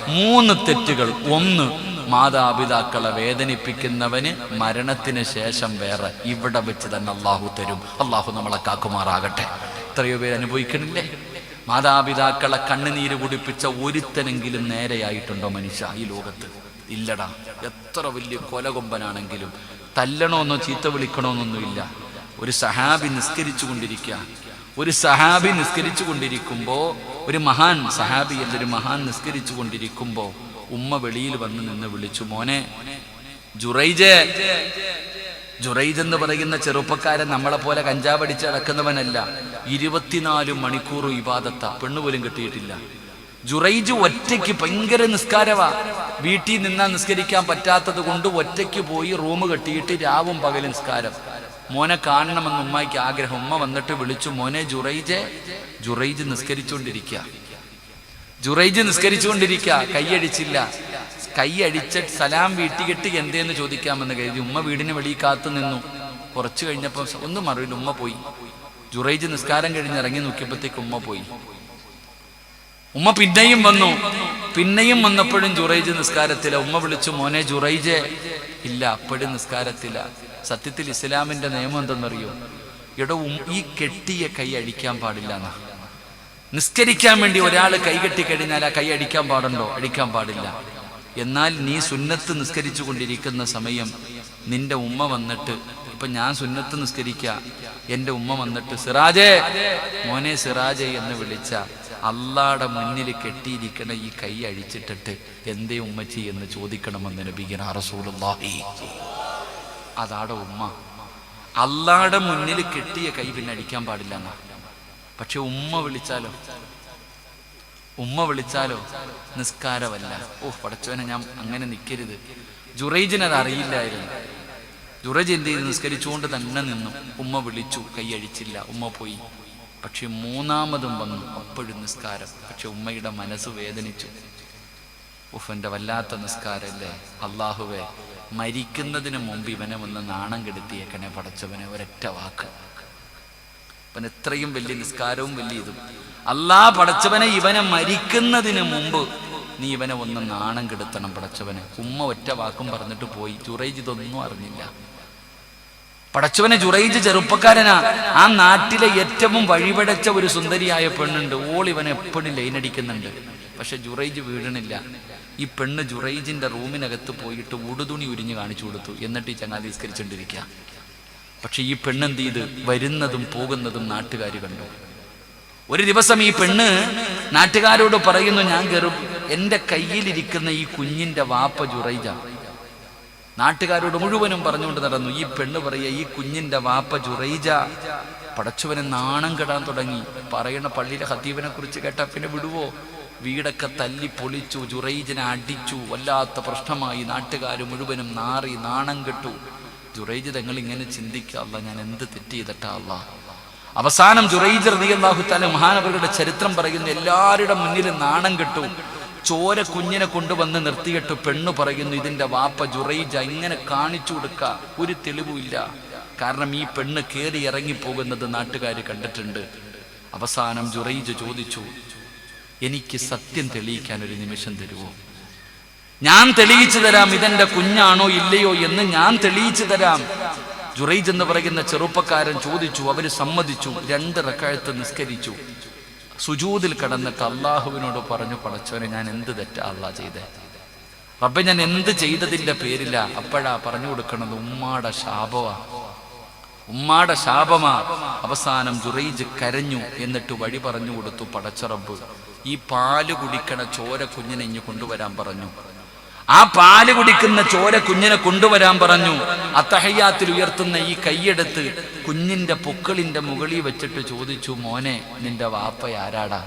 3 തെറ്റുകൾ. 1, മാതാപിതാക്കളെ വേദനിപ്പിക്കുന്നവന് മരണത്തിന് ശേഷം വേറെ ഇവിടെ വെച്ച് തന്നെ അള്ളാഹു തരും. അള്ളാഹു നമ്മളെ കാക്കുമാറാകട്ടെ. എത്രയോ പേര് അനുഭവിക്കണില്ലേ? മാതാപിതാക്കളെ കണ്ണുനീര് കുടിപ്പിച്ച ഒരുത്തനെങ്കിലും നേരെയായിട്ടുണ്ടോ മനുഷ്യ ഈ ലോകത്ത്? ഇല്ലടാ. എത്ര വലിയ കൊലകൊമ്പനാണെങ്കിലും തല്ലണോന്നോ ചീത്ത വിളിക്കണോന്നൊന്നുമില്ല. ഒരു സഹാബി നിസ്കരിച്ചു കൊണ്ടിരിക്കുമ്പോ ഒരു മഹാൻ സഹാബി എന്നൊരു മഹാൻ നിസ്കരിച്ചു കൊണ്ടിരിക്കുമ്പോ ഉമ്മ വെളിയിൽ വന്ന് നിന്ന് വിളിച്ചു, മോനെ ജുറൈജ്. ജുറൈജ് എന്ന് പറയുന്ന ചെറുപ്പക്കാരൻ നമ്മളെ പോലെ കഞ്ചാവടിച്ച് നടക്കുന്നവനല്ല. 24 മണിക്കൂർ ഇബാദത്താ, പെണ്ണുപോലും കിട്ടിയിട്ടില്ല. ജുറൈജ് ഒറ്റയ്ക്ക് ഭയങ്കര നിസ്കാരവാ. വീട്ടിൽ നിന്നാ നിസ്കരിക്കാൻ പറ്റാത്തത് കൊണ്ട് ഒറ്റയ്ക്ക് പോയി റൂം കെട്ടിയിട്ട് രാവും പകലും നിസ്കാരം. മോനെ കാണണമെന്ന് ഉമ്മയ്ക്ക് ആഗ്രഹം. ഉമ്മ വന്നിട്ട് വിളിച്ചു, മോനെ ജുറൈജ്. ജുറൈജ് നിസ്കരിച്ചുകൊണ്ടിരിക്കുക. കൈയടിച്ചില്ല. കൈയടിച്ച സലാം വീട്ടിക്കെട്ടി എന്തേന്ന് ചോദിക്കാമെന്ന് കരുതി ഉമ്മ വീടിന് വെളിയിൽ കാത്തു നിന്നു. കുറച്ചു കഴിഞ്ഞപ്പോൾ ഒന്നും അറിയില്ല, ഉമ്മ പോയി. ജുറൈജ് നിസ്കാരം കഴിഞ്ഞ് ഇറങ്ങി നോക്കിയപ്പോഴത്തേക്ക് ഉമ്മ പോയി. ഉമ്മ പിന്നെയും വന്നപ്പോഴും ജുറൈജ് നിസ്കാരത്തില. ഉമ്മ വിളിച്ചു, മോനെ ജുറൈജ്. ഇല്ല, അപ്പോഴും നിസ്കാരത്തില. സത്യത്തിൽ ഇസ്ലാമിന്റെ നിയമം എന്തെന്നറിയോ? ഈ കെട്ടിയ കൈ അടിക്കാൻ പാടില്ല എന്നാ. നിസ്കരിക്കാൻ വേണ്ടി ഒരാൾ കൈ കെട്ടിക്കഴിഞ്ഞാൽ ആ കൈ അടിക്കാൻ പാടുണ്ടോ? അടിക്കാൻ പാടില്ല. എന്നാൽ നീ സുന്നത്ത് നിസ്കരിച്ചു കൊണ്ടിരിക്കുന്ന സമയം നിന്റെ ഉമ്മ വന്നിട്ട്, ഇപ്പൊ ഞാൻ സുന്നത്ത് നിസ്കരിക്ക, എന്റെ ഉമ്മ വന്നിട്ട് സിറാജേ, മോനെ സിറാജേ എന്ന് വിളിച്ച അള്ളാടെ മുന്നിൽ കെട്ടിയിരിക്കണ ഈ കൈ അഴിച്ചിട്ടിട്ട് എന്തേ ഉമ്മച്ചി എന്ന് ചോദിക്കണമെന്ന് നബിയുനാ റസൂലുള്ളാഹി. അതാടെ ഉമ്മ. അള്ളാടെ മുന്നിൽ കെട്ടിയ കൈ പിന്നെ അടിക്കാൻ പാടില്ല എന്നാ. പക്ഷെ ഉമ്മ വിളിച്ചാലോ നിസ്കാരമല്ല. പടച്ചവനെ, ഞാൻ അങ്ങനെ നിൽക്കരുത്. ജുറൈജിനത് അറിയില്ലായിരുന്നു. ജുറൈജ് എന്ത് ചെയ്ത് നിസ്കരിച്ചുകൊണ്ട് തന്നെ നിന്നു. ഉമ്മ വിളിച്ചു, കൈയഴിച്ചില്ല. ഉമ്മ പോയി. പക്ഷെ 3ാമതും വന്നു, അപ്പോഴും നിസ്കാരം. പക്ഷെ ഉമ്മയുടെ മനസ്സ് വേദനിച്ചു. എൻ്റെ വല്ലാത്ത നിസ്കാരല്ലേ അള്ളാഹുവേ, മരിക്കുന്നതിന് മുമ്പ് ഇവനെ ഒന്ന് നാണം കെടുത്തിയേക്കണേ പടച്ചവനെ, ഒരൊറ്റ വാക്ക്. അവൻ എത്രയും വലിയ നിസ്കാരവും വലിയ ഇതും. പടച്ചവനെ, ഇവനെ മരിക്കുന്നതിന് മുമ്പ് നീ ഇവനെ ഒന്ന് നാണം കെടുത്തണം പടച്ചവനെ. ഉമ്മ ഒറ്റ വാക്കും പറഞ്ഞിട്ട് പോയി. ജുറൈജ് ഇതൊന്നും അറിഞ്ഞില്ല. പടച്ചവനെ, ജുറൈജ് ചെറുപ്പക്കാരനാ. ആ നാട്ടിലെ ഏറ്റവും വഴിപടച്ച ഒരു സുന്ദരിയായ പെണ്ണുണ്ട്. ഇവൻ എപ്പോഴും ലൈനടിക്കുന്നുണ്ട്. പക്ഷെ ജുറൈജ് വീഴണില്ല. ഈ പെണ്ണ് ജുറൈജിന്റെ റൂമിനകത്ത് പോയിട്ട് ഉടുതുണി ഉരിഞ്ഞ് കാണിച്ചു കൊടുത്തു. എന്നിട്ട് ഈ ചങ്ങാതി നിസ്കരിച്ചുകൊണ്ടിരിക്കുക. പക്ഷെ ഈ പെണ്ണെന്ത് ചെയ്ത് വരുന്നതും പോകുന്നതും നാട്ടുകാർ കണ്ടു. ഒരു ദിവസം ഈ പെണ്ണ് നാട്ടുകാരോട് പറയുന്നു, ഞാൻ എൻ്റെ കയ്യിലിരിക്കുന്ന ഈ കുഞ്ഞിന്റെ വാപ്പ ജുറൈജ. നാട്ടുകാരോട് മുഴുവനും പറഞ്ഞുകൊണ്ട് നടന്നു. ഈ പെണ്ണ് പറയുക, ഈ കുഞ്ഞിന്റെ വാപ്പ ജുറൈജ. പടച്ചവനെ നാണം കെടാൻ തുടങ്ങി. പറയണ പള്ളിയിലെ ഖതീബിനെ കുറിച്ച് കേട്ടാ പിന്നെ വിടുവോ? വീടൊക്കെ തല്ലി പൊളിച്ചു, ജുറൈജിനെ അടിച്ചു. വല്ലാത്ത പ്രശ്നമായി. നാട്ടുകാർ മുഴുവനും നാറി നാണം കെട്ടു. ജുറൈജ് തങ്ങൾ ഇങ്ങനെ ചിന്തിക്കുക, അല്ലാ ഞാൻ എന്ത് തെറ്റ് ചെയ്തിട്ടാ അല്ലാ. അവസാനം ജുറൈജ് റളിയല്ലാഹു തആല മഹാനവരുടെ ചരിത്രം പറയുന്നു, എല്ലാവരുടെ മുന്നിലും നാണം കെട്ടു. ചോര കുഞ്ഞിനെ കൊണ്ടുവന്ന് നിർത്തിയിട്ട് പെണ്ണ് പറയുന്നു, ഇതിന്റെ വാപ്പ ജുറൈജ. ഇങ്ങനെ കാണിച്ചു കൊടുക്ക, ഒരു തെളിവുമില്ല. കാരണം ഈ പെണ്ണ് കയറി ഇറങ്ങിപ്പോകുന്നത് നാട്ടുകാർ കണ്ടിട്ടുണ്ട്. അവസാനം ജുറൈജ് ചോദിച്ചു, എനിക്ക് സത്യം തെളിയിക്കാൻ ഒരു നിമിഷം തരുമോ? ഞാൻ തെളിയിച്ചു തരാം, ഇതെന്റെ കുഞ്ഞാണോ ഇല്ലയോ എന്ന് ഞാൻ തെളിയിച്ചു തരാം. ജുറൈജ് എന്ന് പറയുന്ന ചെറുപ്പക്കാരൻ ചോദിച്ചു. അവര് സമ്മതിച്ചു. 2 റക്അത്ത് നിസ്കരിച്ചു. സുജൂദിൽ കിടന്നിട്ട് അള്ളാഹുവിനോട് പറഞ്ഞു, പടച്ചവനെ, ഞാൻ എന്ത് തെറ്റാ അള്ളാ ചെയ്തേ? റബ്ബേ, ഞാൻ എന്ത് ചെയ്തതിന്റെ പേരില്ല? അപ്പോഴാ പറഞ്ഞു കൊടുക്കണത് ഉമ്മാടെ ശാപമാ. അവസാനം ജുറൈജ് കരഞ്ഞു. എന്നിട്ട് വഴി പറഞ്ഞു കൊടുത്തു. പടച്ച റബ്ബ്, ഈ പാല് കുടിക്കണ ചോര കുഞ്ഞിനെ ഇഞ്ഞു കൊണ്ടുവരാൻ പറഞ്ഞു. ആ പാല് കുടിക്കുന്ന ചോര കുഞ്ഞിനെ കൊണ്ടുവരാൻ പറഞ്ഞു. അത്തഹയ്യാത്തിൽ ഉയർത്തുന്ന ഈ കൈയെടുത്ത് കുഞ്ഞിന്റെ പൊക്കിളിന്റെ മുകളിൽ വെച്ചിട്ട് ചോദിച്ചു, മോനെ, നിന്റെ വാപ്പ ആരാടാ?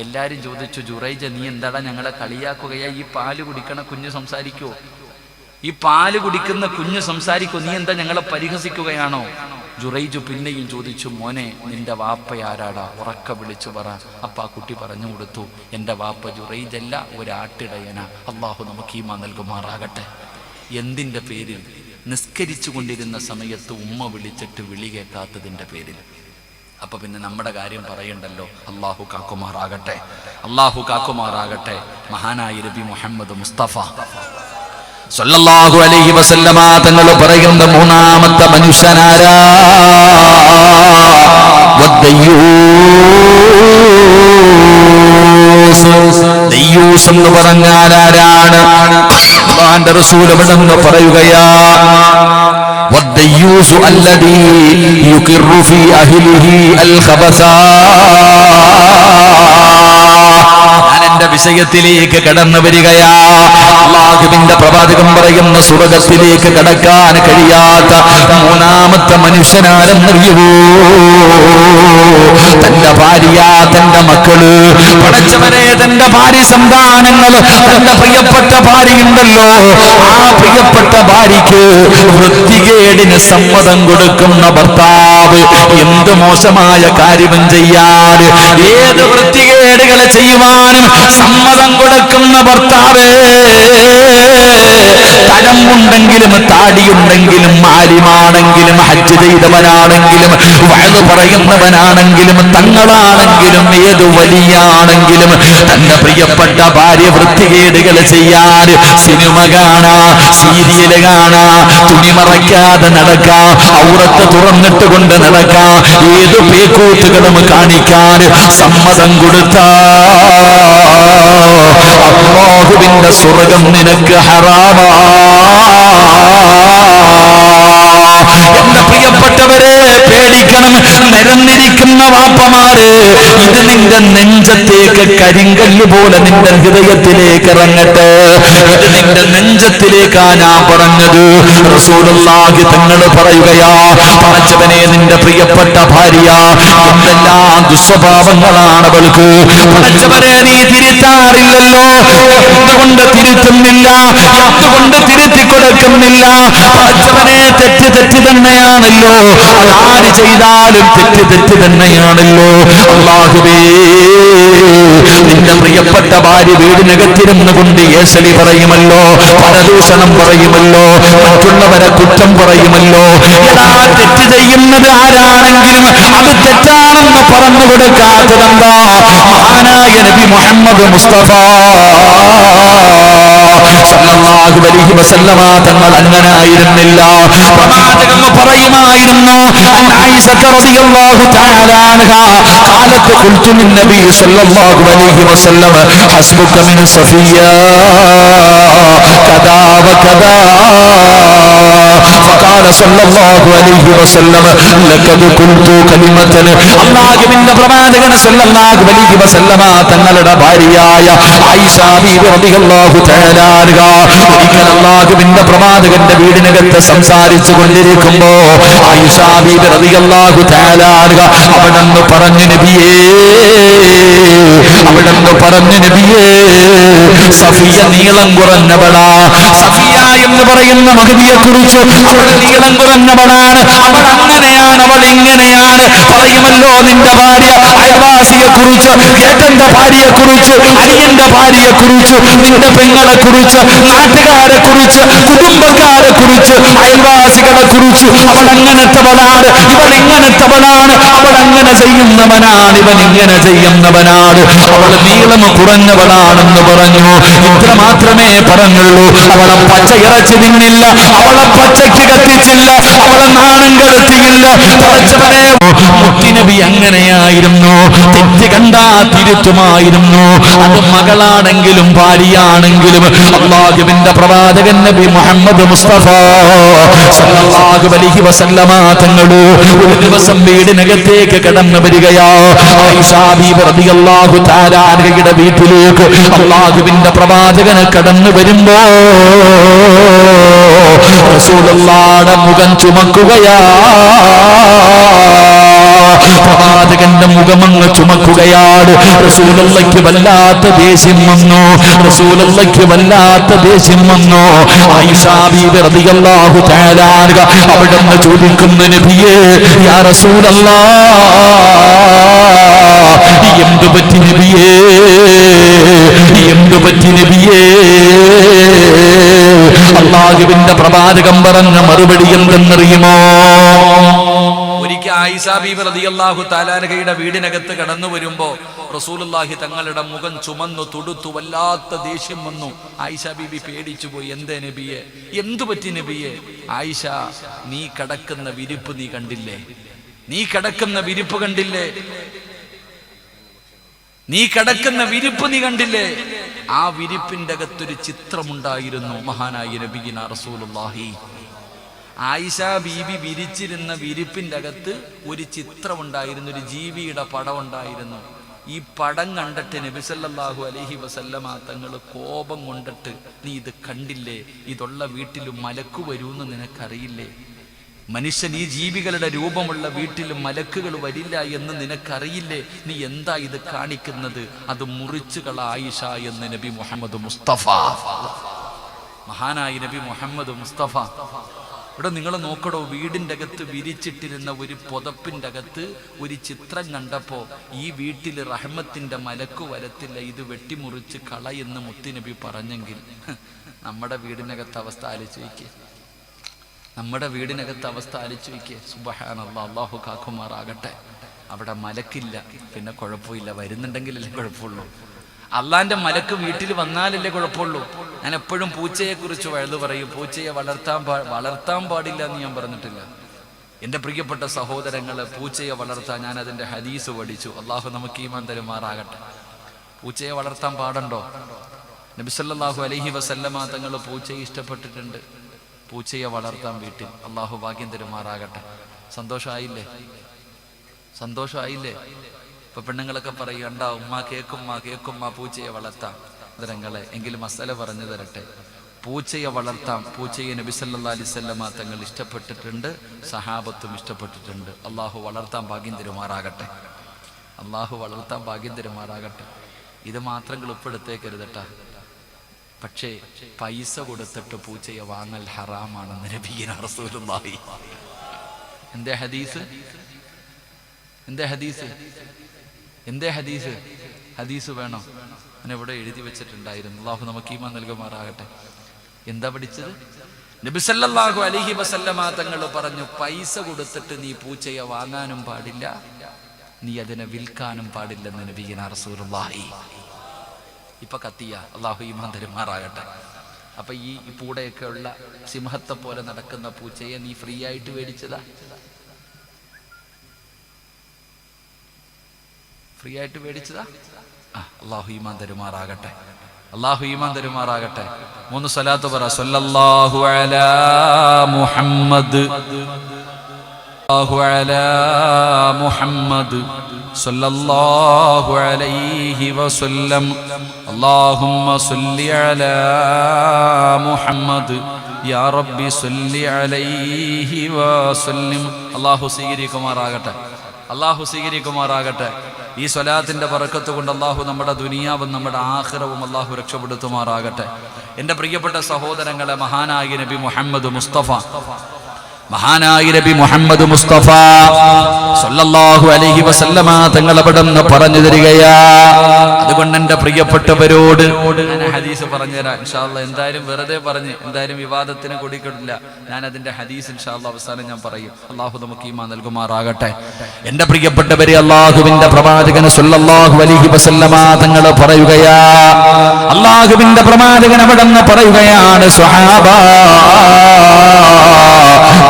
എല്ലാരും ചോദിച്ചു, ജുറൈജ, നീ എന്താടാ ഞങ്ങളെ കളിയാക്കുകയാ? ഈ പാല് കുടിക്കണ കുഞ്ഞ് സംസാരിക്കോ? ഈ പാല് കുടിക്കുന്ന കുഞ്ഞ് സംസാരിക്കോ? നീ എന്താ ഞങ്ങളെ പരിഹസിക്കുകയാണോ? ജുറൈജ് പിന്നെയും ചോദിച്ചു, മോനെ, നിന്റെ വാപ്പ ആരാടാ? ഉറക്ക വിളിച്ചു പറ. അപ്പ ആ കുട്ടി പറഞ്ഞു കൊടുത്തു, എൻ്റെ വാപ്പ ജുറൈജല്ല, ഒരാട്ടിടയന. അള്ളാഹു നമുക്ക് ഈമാൻ നൽകുമാറാകട്ടെ. എന്തിൻ്റെ പേരിൽ? നിസ്കരിച്ചു കൊണ്ടിരുന്ന സമയത്ത് ഉമ്മ വിളിച്ചിട്ട് വിളി കേൾക്കാത്തതിൻ്റെ പേരിൽ. അപ്പൊ പിന്നെ നമ്മുടെ കാര്യം പറയണ്ടല്ലോ. അള്ളാഹു കാക്കുമാറാകട്ടെ, അള്ളാഹു കാക്കുമാറാകട്ടെ. മഹാനായ നബി മുഹമ്മദ് മുസ്തഫ സല്ലല്ലാഹു അലൈഹി വസല്ലമ തങ്ങൾ പറയുന്ന മൂന്നാമത്തെ മനുഷ്യനാരാ? ദയ്യൂസ് എന്ന് പറഞ്ഞാൽ ആരാണ്? അല്ലാഹുവിന്റെ റസൂൽ ഇവിടെന്ന് പറയുകയാ, വദ്ദയ്യൂസു അല്ലദീ യുഖിറു ഫീ അഹ്ലിഹി അൽ ഖബസാ. ഞാൻ എന്റെ വിഷയത്തിലേക്ക് കടന്നു വരികയാ. അല്ലാഹുവിന്റെ പ്രവാചകൻ പറയുന്ന സ്വർഗ്ഗത്തിലേക്ക് കടക്കാൻ കഴിയാത്ത മൂന്നാമത്തെ മനുഷ്യനാരെന്നറിയുവോ? തന്റെ ഭാര്യ, തന്റെ മക്കള്, പടച്ചവനെ തന്റെ ഭാര്യ സന്താനങ്ങൾ, തന്റെ പ്രിയപ്പെട്ട ഭാര്യയുണ്ടല്ലോ, ആ പ്രിയപ്പെട്ട ഭാര്യയ്ക്ക് വൃത്തികേടിന് സമ്മതം കൊടുക്കുന്ന ഭർത്താവ്. എന്ത് മോശമായ കാര്യവും ചെയ്യാൻ, ഏത് വൃത്തികേടുകളെ ചെയ്യുവാനും സമ്മതം കൊടുക്കുന്ന ഭർത്താവ്. തലമുണ്ടെങ്കിലും താടിയുണ്ടെങ്കിലും ആലിമാണെങ്കിലും ഹജ്ജ് ചെയ്തവനാണെങ്കിലും വഅദ് പറയുന്നവനാണെങ്കിലും തങ്ങളാണെങ്കിലും ഏത് വലിയാണെങ്കിലും തന്റെ പ്രിയപ്പെട്ട ഭാര്യ വൃത്തികേടുകൾ ചെയ്യാൻ, സിനിമ കാണാ, സീരിയല് കാണാ, തുണി മറയ്ക്കാതെ നടക്കാ, ഔറത്ത് തുറന്നിട്ട് കൊണ്ട് നടക്കാ, ഏത് പേക്കൂത്തുകളും കാണിക്കാൻ സമ്മതം കൊടുത്താ അല്ലാഹുവിന്റെ സ്വർഗ്ഗം നിനക്ക് ഹറാമാ. എന്റെ പ്രിയപ്പെട്ടവരെ പേടിക്കണം. നിരന്നിരിക്കുന്ന വാപ്പമാര്, ഇത് നിന്റെ നെഞ്ചത്തേക്ക് കരിങ്കല്ല് പോലെ നിന്റെ ഹൃദയത്തിലേക്ക് ഇറങ്ങട്ടെ. ഇത് നിന്റെ നെഞ്ചത്തിലേക്കാ ഞാൻ പറഞ്ഞത്. റസൂലുള്ളാഹി തങ്ങൾ പറയുകയാ, പടച്ചവനെ നിന്റെ പ്രിയപ്പെട്ട ഭാര്യ എന്തെല്ലാം ദുസ്വഭാവങ്ങളാണ് അവൾക്ക്. പടച്ചവനെ നീ തിരുത്താറില്ലല്ലോ, എന്തുകൊണ്ട് തിരുത്തുന്നില്ല, എന്തുകൊണ്ട് തിരുത്തി കൊടുക്കുന്നില്ല? പടച്ചവനെ തെറ്റ് തെറ്റ് തന്നെയാണല്ലോ, ആര് ചെയ്താലും തെറ്റ് തെറ്റ് തന്നെയാണല്ലോ. അല്ലാഹുവേ, നിന്റെ പ്രിയപ്പെട്ട ഭാര്യ വീടിനകത്തിരുന്നു കൊണ്ട് ഏസലി പറയുമല്ലോ, പരദൂഷണം പറയുമല്ലോ, മറ്റുള്ളവരെ കുറ്റം പറയുമല്ലോ. എടാ, തെറ്റ് ചെയ്യുന്നത് ആരാണെങ്കിലും അത് തെറ്റാണെന്ന് പറഞ്ഞു കൊടുക്കാത്തതെന്താ? മഹാനായ നബി മുഹമ്മദ് മുസ്തഫ സല്ലല്ലാഹു അലൈഹി വസല്ലമ തങ്ങൾ അങ്ങനായിരുന്നില്ല. പ്രവാചകൻ പറയുമായിരുന്നു, ആയിഷ റളിയല്ലാഹു തആല അൻഹാ ഖാലത്ത് ഖുൽതു മിൻ നബി സല്ലല്ലാഹു അലൈഹി വസല്ലം ഹസ്ബുക മിൻ സഫിയ കദാ വകദാ فقال صلى الله عليه وسلم لقد قلت كلمة. അല്ലാഹുവിന്റെ പ്രവാചകൻ സല്ലല്ലാഹു അലൈഹി വസല്ലമ തങ്ങളുടെ ഭാര്യയായ ആയിഷ ബീവി റളിയല്ലാഹു തആല അൻഹാ ഒരിക്കൽ അല്ലാഹുവിന്റെ പ്രവാചകന്റെ വീടിനകത്ത് സംസാരിച്ചു കൊണ്ടിരിക്കുമ്പോ ആയിഷ ബീവി റളിയല്ലാഹു തആല അൻഹാ അവിടെന്ന് പറഞ്ഞു, നബിയേ, അവിടെന്ന് പറഞ്ഞു, നബിയേ, സഫിയ നീളം കുറഞ്ഞവളാ. സഫിയ എന്ന് പറയുന്ന മഹദിയെ കുറിച്ച് അവൾ നീളം കുറഞ്ഞവളാണ്, അവൾ അങ്ങനെയാണ്, അവൾ ഇങ്ങനെയാണ് പറയുമല്ലോ. നിന്റെ ഭാര്യ അയൽവാസിയെ കുറിച്ച്, ഏട്ടന്റെ ഭാര്യയെ കുറിച്ച്, അനിയന്റെ ഭാര്യയെ കുറിച്ച്, നിന്റെ പെങ്ങളെ കുറിച്ച്, നാട്ടുകാരെ കുറിച്ച്, കുടുംബക്കാരെ കുറിച്ച്, അയൽവാസികളെ കുറിച്ച് അവൾ അങ്ങനത്തവളാണ്, ഇവൾ ഇങ്ങനത്തവളാണ്, അവൾ അങ്ങനെ ചെയ്യുന്നവനാണ്, ഇവൻ ഇങ്ങനെ ചെയ്യുന്നവനാണ്, അവൾ നീളം കുറഞ്ഞവളാണെന്ന് പറഞ്ഞു. ഇത്ര മാത്രമേ പറഞ്ഞുള്ളൂ. അവളെ പച്ച ഇറച്ചി തിന്നില്ല, അവളെ പച്ചയ്ക്ക് കത്തിച്ചില്ല, അവളെ നാണം കെടുത്തിയില്ല. പടച്ചവനെ, മുത്തുനബി അങ്ങനെയായിരുന്നു. തെറ്റ് കണ്ടാ തിരുത്തുമായിരുന്നു. അത് മകളാണെങ്കിലും ഭാര്യയാണെങ്കിലും. അല്ലാഹുവിന്റെ പ്രവാചകൻ നബി മുഹമ്മദ് മുസ്തഫ സല്ലല്ലാഹു അലൈഹി വസല്ലമ തങ്ങൾ ഒരു ദിവസം വീടിനകത്തേക്ക് കടന്നു വരികയാ. ആയിഷ ബീവി റളിയല്ലാഹു തആല അൻഹയുടെ വീട്ടിലേക്ക് അല്ലാഹുവിന്റെ പ്രവാചകൻ കടന്നു വരുമ്പോ റസൂലുള്ളാഹിയുടെ മുഖം ചുമക്കുകയാ. പ്രവാചകന്റെ മുഖമങ്ങ് ചുമക്കുകയാണ്. റസൂലുള്ളാഹിക്ക് വല്ലാത്ത ദേഷ്യം വന്നു, റസൂലുള്ളാഹിക്ക് വല്ലാത്ത ദേഷ്യം വന്നു. ആയിഷ ബീവി റളിയല്ലാഹു തആല അൻഹ അവിടുന്ന് ചോദിക്കുന്നു, നബിയേ, യാ റസൂലല്ലാഹ്, എന്തു പറ്റി നബിയേ, എന്തു പറ്റി നബിയേ? അല്ലാഹുവിന്റെ പ്രവാചകൻ പറഞ്ഞ മറുപടി എന്തെന്നറിയുമോ? ഒരിക്കൽ ആയിഷ ബീബി റളിയല്ലാഹു തആല അൻഹയുടെ വീടിനകത്ത് കടന്നു വരുമ്പോ റസൂലുള്ളാഹി തങ്ങളുടെ മുഖം ചുമന്നു തുടുത്തു, വല്ലാത്ത ദേഷ്യം വന്നു. ആയിഷ ബീബി പേടിച്ചു പോയി. എന്തേ നബിയെ, എന്തു പറ്റി നബിയെ? ആയിഷ, നീ കിടക്കുന്ന വിരിപ്പ് നീ കണ്ടില്ലേ? നീ കിടക്കുന്ന വിരിപ്പ് കണ്ടില്ലേ? നീ കിടക്കുന്ന വിരിപ്പ് നീ കണ്ടില്ലേ? ആ വിരിപ്പിന്റെ അകത്തൊരു ചിത്രമുണ്ടായിരുന്നു. മഹാനായ നബിയിന റസൂലുള്ളാഹി. ആയിഷ ബീബി വിരിച്ചിരുന്ന വിരിപ്പിന്റെ അകത്ത് ഒരു ചിത്രമുണ്ടായിരുന്നു, ഒരു ജീവിയുടെ പടം ഉണ്ടായിരുന്നു. ഈ പടം കണ്ടിട്ട് നബി സല്ലല്ലാഹു അലൈഹി വസല്ലമ തങ്ങൾ കോപം കൊണ്ടിട്ട്, നീ ഇത് കണ്ടില്ലേ? ഇതുള്ള വീട്ടിൽ മലക്ക് വരൂന്ന് നിനക്കറിയില്ലേ? മനുഷ്യൻ ഈ ജീവികളുടെ രൂപമുള്ള വീട്ടിൽ മലക്കുകൾ വരില്ല എന്ന് നിനക്കറിയില്ലേ? നീ എന്താ ഇത് കാണിക്കുന്നത്? അത് മുറിച്ചുകള ആയിഷ എന്ന് നബി മുഹമ്മദ് മുസ്തഫ, മഹാനായ നബി മുഹമ്മദ് മുസ്തഫ. ഇവിടെ നിങ്ങൾ നോക്കടോ, വീടിൻ്റെ അകത്ത് വിരിച്ചിട്ടിരുന്ന ഒരു പുതപ്പിൻ്റെ അകത്ത് ഒരു ചിത്രം കണ്ടപ്പോൾ ഈ വീട്ടിൽ റഹ്മത്തിൻ്റെ മലക്ക് വരത്തില്ല, ഇത് വെട്ടിമുറിച്ച് കളയെന്ന് മുത്തുനബി പറഞ്ഞെങ്കിൽ നമ്മുടെ വീടിനകത്ത് അവസ്ഥ ആലോചിച്ച് വയ്ക്കുക. നമ്മുടെ വീടിനകത്ത് അവസ്ഥ ആലോചിച്ച് വയ്ക്കുക. സുബ്ഹാനല്ലാഹ്, അല്ലാഹു കാക്കുമാറാകട്ടെ. അവിടെ മലക്കില്ല, പിന്നെ കുഴപ്പമില്ല. വരുന്നുണ്ടെങ്കിലല്ലേ കുഴപ്പമുള്ളൂ. അള്ളാന്റെ മലക്ക് വീട്ടിൽ വന്നാലല്ലേ കുഴപ്പമുള്ളൂ. ഞാൻ എപ്പോഴും പൂച്ചയെക്കുറിച്ച് വഴുതു പറയും. പൂച്ചയെ വളർത്താൻ പാടില്ല എന്ന് ഞാൻ പറഞ്ഞിട്ടില്ല. എൻ്റെ പ്രിയപ്പെട്ട സഹോദരങ്ങളെ, പൂച്ചയെ വളർത്താൻ ഞാൻ അതിൻ്റെ ഹദീസ് പഠിച്ചു. അള്ളാഹു നമുക്ക് ഈമാൻ തരുമാറാകട്ടെ. പൂച്ചയെ വളർത്താൻ പാടുണ്ടോ? നബി സല്ലല്ലാഹു അലൈഹി വസല്ലമ തങ്ങൾ പൂച്ചയെ ഇഷ്ടപ്പെട്ടിട്ടുണ്ട്. പൂച്ചയെ വളർത്താൻ വീട്ടിൽ. അള്ളാഹു ഭാഗ്യം തരുമാറാകട്ടെ. സന്തോഷമായില്ലേ? സന്തോഷമായില്ലേ? ഇപ്പൊ പെണ്ണുങ്ങളൊക്കെ പറയണ്ട, ഉമ്മ കേക്കുമ്മ പൂച്ചയെ വളർത്താം. ഇതരങ്ങളെ എങ്കിലും മസല പറഞ്ഞു തരട്ടെ. പൂച്ചയെ വളർത്താം. പൂച്ചയെ നബി സല്ലല്ലാഹു അലൈഹി വസല്ലമ തങ്ങൾ ഇഷ്ടപ്പെട്ടിട്ടുണ്ട്, സഹാബത്തും ഇഷ്ടപ്പെട്ടിട്ടുണ്ട്. അള്ളാഹു വളർത്താൻ ഭാഗ്യം തരുമാറാകട്ടെ. അള്ളാഹു വളർത്താൻ ഭാഗ്യം തരുമാറാകട്ടെ. ഇത് മാത്രം എളുപ്പെടുത്തേക്കരുതട്ടാ. പക്ഷേ പൈസ കൊടുത്തിട്ട് പൂച്ചയെ വാങ്ങൽ ഹറാമാണെന്ന് നബിയിന റസൂലുള്ളാഹി. എന്തേ ഹദീസ്? എന്തേ ഹദീസ്? എന്തേ ഹദീസ്? ഹദീസ് വേണോ? ഞാൻ ഇവിടെ എഴുതി വെച്ചിട്ടുണ്ടായിരുന്നു. അല്ലാഹു നമുക്ക് ഈമാൻ നൽകുമാറാകട്ടെ. എന്താ പഠിച്ചത്? നബി സല്ലല്ലാഹു അലൈഹി വസല്ലമ തങ്ങൾ പറഞ്ഞു, പൈസ കൊടുത്തിട്ട് നീ പൂച്ചയെ വാങ്ങാനും പാടില്ല, നീ അതിനെ വിൽക്കാനും പാടില്ലെന്ന് നബിയിന റസൂലുള്ളാഹി. ഇപ്പൊ കത്തിയ. അല്ലാഹു ഈമാൻ തരുമാറാകട്ടെ. അപ്പൊ ഈ പൂടെയൊക്കെ ഉള്ള സിംഹത്തെ പോലെ നടക്കുന്ന പൂച്ചയെ നീ ഫ്രീ ആയിട്ട് മേടിച്ചതാ? ഫ്രീ ആയിട്ട് മേടിച്ചതാ? അല്ലാഹു ഈമാൻ തരുമാറാകട്ടെ. അല്ലാഹു ഈമാൻ തരുമാറാകട്ടെ. 3 സ്വലാത്ത് പറ. സല്ലല്ലാഹു അലാ മുഹമ്മദ്, സല്ലല്ലാഹു അലാ മുഹമ്മദ്, സല്ലല്ലാഹു അലൈഹി വസല്ലം, അല്ലാഹുമ്മ സല്ലി അലാ മുഹമ്മദ്, യാ റബ്ബി സല്ലി അലൈഹി വസല്ലം. അല്ലാഹു സ്വീകരിക്കുമാറാകട്ടെ. അല്ലാഹു സ്വീകരിക്കുമാറാകട്ടെ. ഈ സ്വലാത്തിന്റെ ബറക്കത്ത് കൊണ്ട് അല്ലാഹു നമ്മുടെ ദുനിയാവും നമ്മുടെ ആഖിറവും അല്ലാഹു രക്ഷപ്പെടുത്തുമാറാകട്ടെ. എൻ്റെ പ്രിയപ്പെട്ട സഹോദരങ്ങളെ, മഹാനായ നബി മുഹമ്മദ് മുസ്തഫ, മഹാനായ നബി മുഹമ്മദ് മുസ്തഫ സല്ലല്ലാഹു അലൈഹി വസല്ലമ തങ്ങൾ അവിടുന്ന് പറഞ്ഞു തരികയാ. അതുകൊണ്ട് എൻ്റെ പ്രിയപ്പെട്ടവരോട് ഞാൻ ഹദീസ് പറഞ്ഞുതരാം ഇൻഷാ അല്ലാഹ്. എന്തായാലും വെറുതെ പറഞ്ഞ് എന്തായാലും വിവാദത്തിന് കൊടുക്കില്ല. ഞാൻ അതിന്റെ ഹദീസ് ഇൻഷാ അല്ലാഹ് അവസാനം ഞാൻ പറയും. അല്ലാഹു നമുക്ക് ഈമാൻ നൽകുമാറാകട്ടെ. എൻ്റെ പ്രിയപ്പെട്ടവരെ, അല്ലാഹുവിന്റെ പ്രവാചകൻ സല്ലല്ലാഹു അലൈഹി വസല്ലമ തങ്ങൾ പറയുകയാ, അല്ലാഹുവിന്റെ പ്രവാചകൻ അവിടുന്ന് പറയുകയാണ്, സ്വഹാബ,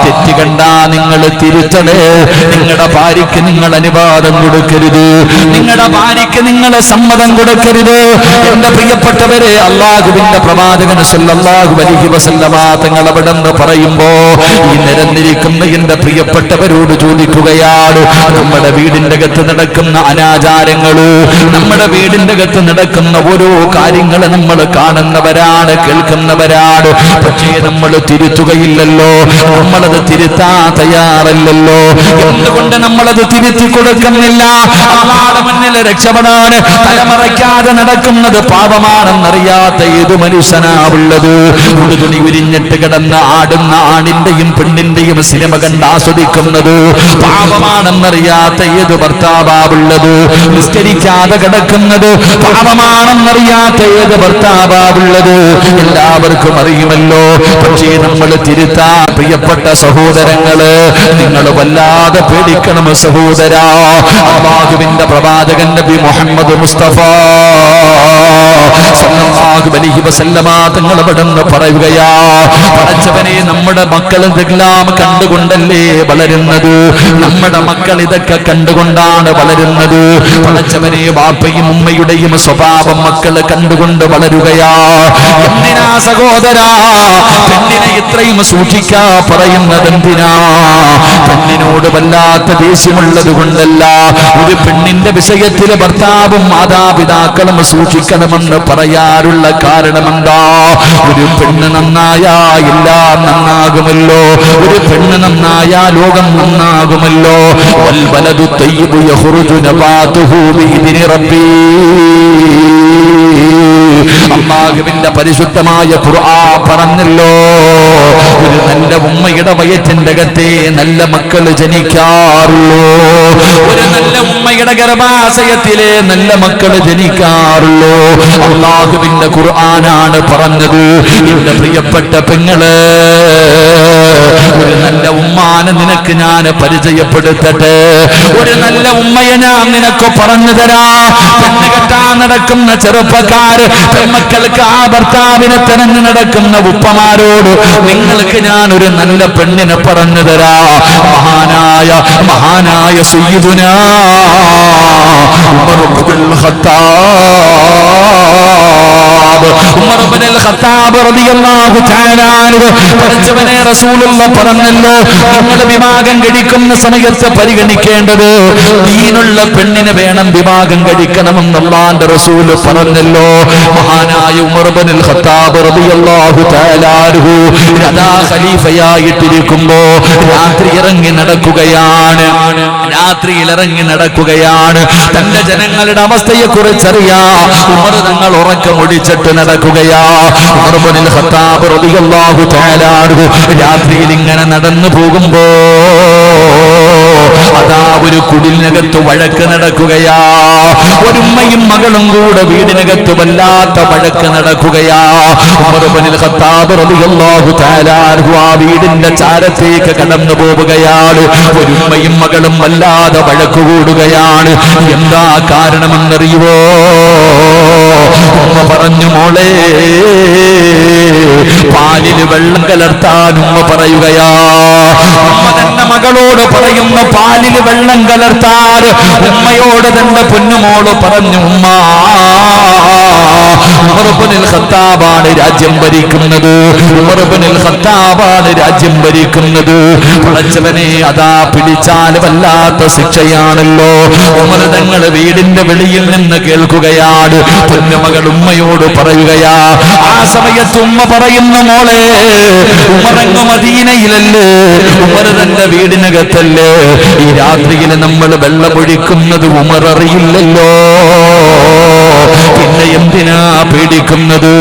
തെറ്റ് കണ്ടാ നിങ്ങൾ തിരുത്തണേ. നിങ്ങളുടെ ഭാര്യയ്ക്ക് നിങ്ങൾ അനുവാദം കൊടുക്കരുത്, നിങ്ങളുടെ ഭാര്യയ്ക്ക് നിങ്ങൾ സമ്മതം കൊടുക്കരുത്. എന്റെ പ്രിയപ്പെട്ടവരെ, അല്ലാഹുവിന്റെ പ്രവാചകൻ സല്ലല്ലാഹു അലൈഹി വസല്ലമ തങ്ങൾ അവിടെന്ന് പറയുമ്പോ ഈ നിരന്നിരിക്കുന്ന എന്റെ പ്രിയപ്പെട്ടവരോട് ചോദിക്കുകയാണ്, നമ്മുടെ വീടിന്റെ അകത്ത് നടക്കുന്ന അനാചാരങ്ങള്, നമ്മുടെ വീടിന്റെ അകത്ത് നടക്കുന്ന ഓരോ കാര്യങ്ങള് നമ്മൾ കാണുന്നവരാണ്, കേൾക്കുന്നവരാണ്. പക്ഷേ നമ്മൾ തിരുത്തുകയില്ലല്ലോ, നമ്മളത് തിരുത്താൻ തയ്യാറല്ലല്ലോ. എന്തുകൊണ്ട് നമ്മളത് തിരുത്തി കൊടുക്കുന്നില്ല? അല്ലാഹുവിന്റെ മുന്നിൽ രക്ഷപ്പെടാൻ തലമറയ്ക്കാതെ നടക്കുന്നത് പാപമാണെന്നറിയാത്ത ഏത് മനുഷ്യനാവുള്ളത്? ഉടുതുണി ഉരിഞ്ഞിട്ട് കിടന്ന് ആടുന്ന ആണിന്റെയും പെണ്ണിന്റെയും സിനിമ കണ്ട് ആസ്വദിക്കുന്നത് പാപമാണെന്നറിയാത്ത ഏത് ഭർത്താവുള്ളത്? നിസ്കരിക്കാതെ കിടക്കുന്നത് പാപമാണെന്നറിയാത്ത ഏത് ഭർത്താവുള്ളത്? എല്ലാവർക്കും അറിയുമല്ലോ. പക്ഷേ നമ്മൾ തിരുത്താൻ പ്രിയപ്പെട്ട പ്രിയപ്പെട്ട സഹോദരങ്ങള്, നിങ്ങൾ വല്ലാതെ പേടിക്കണം സഹോദരാ. അല്ലാഹുവിന്റെ പ്രവാചകൻ നബി മുഹമ്മദ് മുസ്തഫ സല്ലല്ലാഹു അലൈഹി വസല്ലമ തങ്ങൾ അവിടുന്ന് പറയുകയാ, പടച്ചവനെ നമ്മുടെ മക്കൾ ഇതെല്ലാം കണ്ടുകൊണ്ടല്ലേ വളരുന്നത്, നമ്മുടെ മക്കൾ ഇതൊക്കെ കണ്ടുകൊണ്ടാണ് വളരുന്നത്. പടച്ചവനെ ബാപ്പയും ഉമ്മയുടെയും സ്വഭാവം മക്കൾ കണ്ടുകൊണ്ട് വളരുകയാ. എന്തിനാ സഹോദരാ പെണ്ണിനെ ഇത്രയും സൂക്ഷിക്കാ പറയുന്നത്? എന്തിനാ? പെണ്ണിനോട് വല്ലാത്ത ദേഷ്യമുള്ളത് കൊണ്ടല്ല. ഒരു പെണ്ണിന്റെ വിഷയത്തിൽ ഭർത്താവും മാതാപിതാക്കളും സൂക്ഷിക്കണമെന്ന് പറയാറുള്ള കാരണം എന്താ? ഒരു പെണ്ണ് നന്നായാ എല്ലാം നന്നാകുമല്ലോ, ഒരു പെണ്ണ് നന്നായാ ലോകം നന്നാകുമല്ലോ. വൽബലദു തയ്യിബു യഖ്റുജു നബാതുഹു ബിഇദ്നി റബ്ബി. അല്ലാഹുവിന്റെ പരിശുദ്ധമായ ഖുർആൻ പറഞ്ഞല്ലോ, ഒരു നല്ല ഉമ്മയുടെ വയറ്റിന്റെ അകത്തെ നല്ല മക്കൾ ജനിക്കാറുള്ളൂ, ഒരു നല്ല ഉമ്മയുടെ ഗർഭാശയത്തിലെ നല്ല മക്കൾ ജനിക്കാറുള്ളൂ. അല്ലാഹുവിന്റെ ഖുർആനാണ് പറഞ്ഞത്. എന്റെ പ്രിയപ്പെട്ട പെങ്ങള്, ഒരു നല്ല ഉമ്മാനെ നിനക്ക് ഞാൻ പരിചയപ്പെടുത്തട്ടെ, ഒരു നല്ല ഉമ്മയെ ഞാൻ നിനക്ക് പറഞ്ഞു തരാ. പെണ്ണ് കെട്ടാൻ നടക്കുന്ന ചെറുപ്പക്കാര്, പെൺമക്കൾക്ക് ആ ഭർത്താവിനെ തെരഞ്ഞു നടക്കുന്ന ഉപ്പമാരോട് നിങ്ങൾക്ക് ഞാൻ ഒരു നല്ല പെണ്ണിനെ പറഞ്ഞു തരാ. മഹാനായ സയ്യിദുനാ ഉമർ ഇബ്നുൽ ഖത്താബ് റളിയല്ലാഹു തആല അൻഹു പടച്ചവനെ റസൂലുള്ളാഹി പറഞ്ഞല്ലോ, നിങ്ങൾ വിവാഹം കഴിക്കുന്ന സമയത്ത് പരിഗണിക്കേണ്ടത് ദീനുള്ള പെണ്ണിനെ വേണം വിവാഹം കഴിക്കണമെന്ന് അല്ലാഹുവിന്റെ റസൂൽ പറഞ്ഞല്ലോ. മഹാനായ ഉമർ ഇബ്നുൽ ഖത്താബ് റളിയല്ലാഹു തആല അൻഹു രാജാ ഖലീഫയായിട്ടിരിക്കുമ്പോ രാത്രിയിൽ ഇറങ്ങി നടക്കുകയാണ്. തന്റെ ജനങ്ങളുടെ അവസ്ഥയെ കുറിച്ചറിയാ ഉമർ തങ്ങൾ ഉറക്കമൊടിച്ചിട്ട് നടക്കുകയാ. ഉമർ ഇബ്നുൽ ഖത്താബ് റളിയല്ലാഹു തആല അൻഹു രാത്രിയിൽ ഇങ്ങനെ നടന്നു പോകുമ്പോ അതാ ഒരു കുടിലിനകത്ത് വഴക്ക് നടക്കുകയാ. ഒരു ഉമ്മയും മകളും കൂടെ വീടിനകത്ത് വല്ലാത്ത വഴക്ക് നടക്കുകയാ. ഉമർ ഇബ്നുൽ ഖത്താബ് റളിയല്ലാഹു തആല അൻഹു ആ വീടിന്റെ ചാരത്തേക്ക് കടന്നു പോവുകയാണ്. ഒരു ഉമ്മയും മകളും വല്ലാതെ വഴക്ക് കൂടുകയാണ്. എന്താ കാരണമെന്നറിയുവോ? ഉമ്മ പറഞ്ഞു, മോളെ പാലിൽ വെള്ളം കലർത്താൻ ഉമ്മ പറയുകയാ. ഉമ്മ തന്റെ മകളോട് പറയുന്ന പാലിൽ വെള്ളം കലർത്താൻ ഉമ്മയോട് തന്റെ പൊന്നുമോള് പറഞ്ഞു, ഉമ്മ ഉമർ ഇബ്നുൽ ഖത്താബാണ് രാജ്യം ഭരിക്കുന്നത്, ഉമർ ഇബ്നുൽ ഖത്താബാണ് രാജ്യം ഭരിക്കുന്നത്. പടച്ചവനെ അതാ പിടിച്ചാൽ വല്ലാത്ത ശിക്ഷയാണല്ലോ. ഉമർ തങ്ങൾ വീടിന്റെ വെളിയിൽ നിന്ന് കേൾക്കുകയാണ്. പൊന്നുമകൾ ഉമ്മയോട് പറയുകയാ. ആ സമയത്ത് ഉമ്മ പറയുന്ന, മോളെ ഉമറങ്ങ് മദീനയിലല്ലേ, ഉമർ തന്റെ വീടിനകത്തല്ലേ, ഈ രാത്രിയിൽ നമ്മൾ വെള്ളമൊഴിക്കുന്നത് ഉമർ അറിയില്ലല്ലോ, പിന്നെ എന്തിനാ പേടിക്കുന്നത്?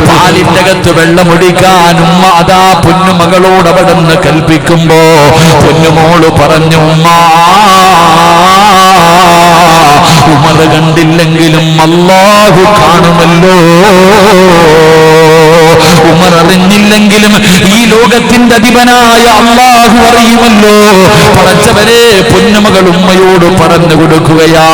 പാലിന്റെ അകത്ത് വെള്ളമൊഴിക്കാൻ ഉമ്മ അതാ പൊന്നുമകളോട് അവിടെ നിന്ന് കൽപ്പിക്കുമ്പോ പൊന്നുമോള് പറഞ്ഞു, ഉമ്മ ഉമർ കണ്ടില്ലെങ്കിലും അല്ലാഹു കാണുമല്ലോ, ഉമർ അറിഞ്ഞില്ലെങ്കിലും ഈ ലോകത്തിന്റെ അധിപനായ അല്ലാഹു അറിയുമല്ലോ. പടച്ചവരെ പൊന്നുമകൾ ഉമ്മയോട് പറഞ്ഞു കൊടുക്കുകയാ.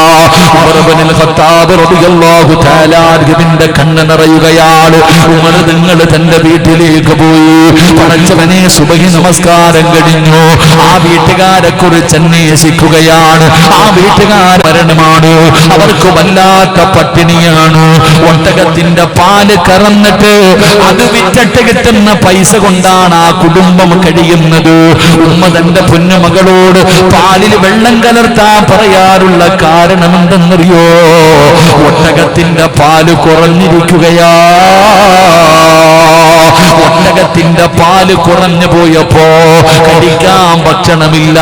ഉമർ ഇബ്നുൽ ഖത്താബ് റളിയല്ലാഹു തആല അൻഹുവിന്റെ കണ്ണ് നിറയുകയാണ്. ഉമർ നിങ്ങൾ തന്റെ വീട്ടിലേക്ക് പോയി. പടച്ചവനെ സുബഹി നമസ്കാരം കഴിഞ്ഞു. ആ വീട്ടുകാരെ കുറിച്ച് അന്വേഷിക്കുകയാണ്. ആ വീട്ടുകാർ മരണമാണ്, അവർക്ക് വല്ലാത്ത പട്ടിണിയാണ്. ഒട്ടകത്തിന്റെ പാല് കറന്നിട്ട് അത് വിറ്റിട്ട് കിട്ടുന്ന പൈസ കൊണ്ടാണ് ആ കുടുംബം കഴിയുന്നത്. ഉമ്മ തന്റെ പൊന്നുമകളോട് പാലിൽ വെള്ളം കലർത്താൻ പറയാറുള്ള കാരണം എന്തെന്നറിയോ? ഒട്ടകത്തിന്റെ പാല് കുറഞ്ഞിരിക്കുകയാ. ഒട്ടകത്തിന്റെ പാല് കുറഞ്ഞു പോയപ്പോ കഴിക്കാൻ ഭക്ഷണമില്ല,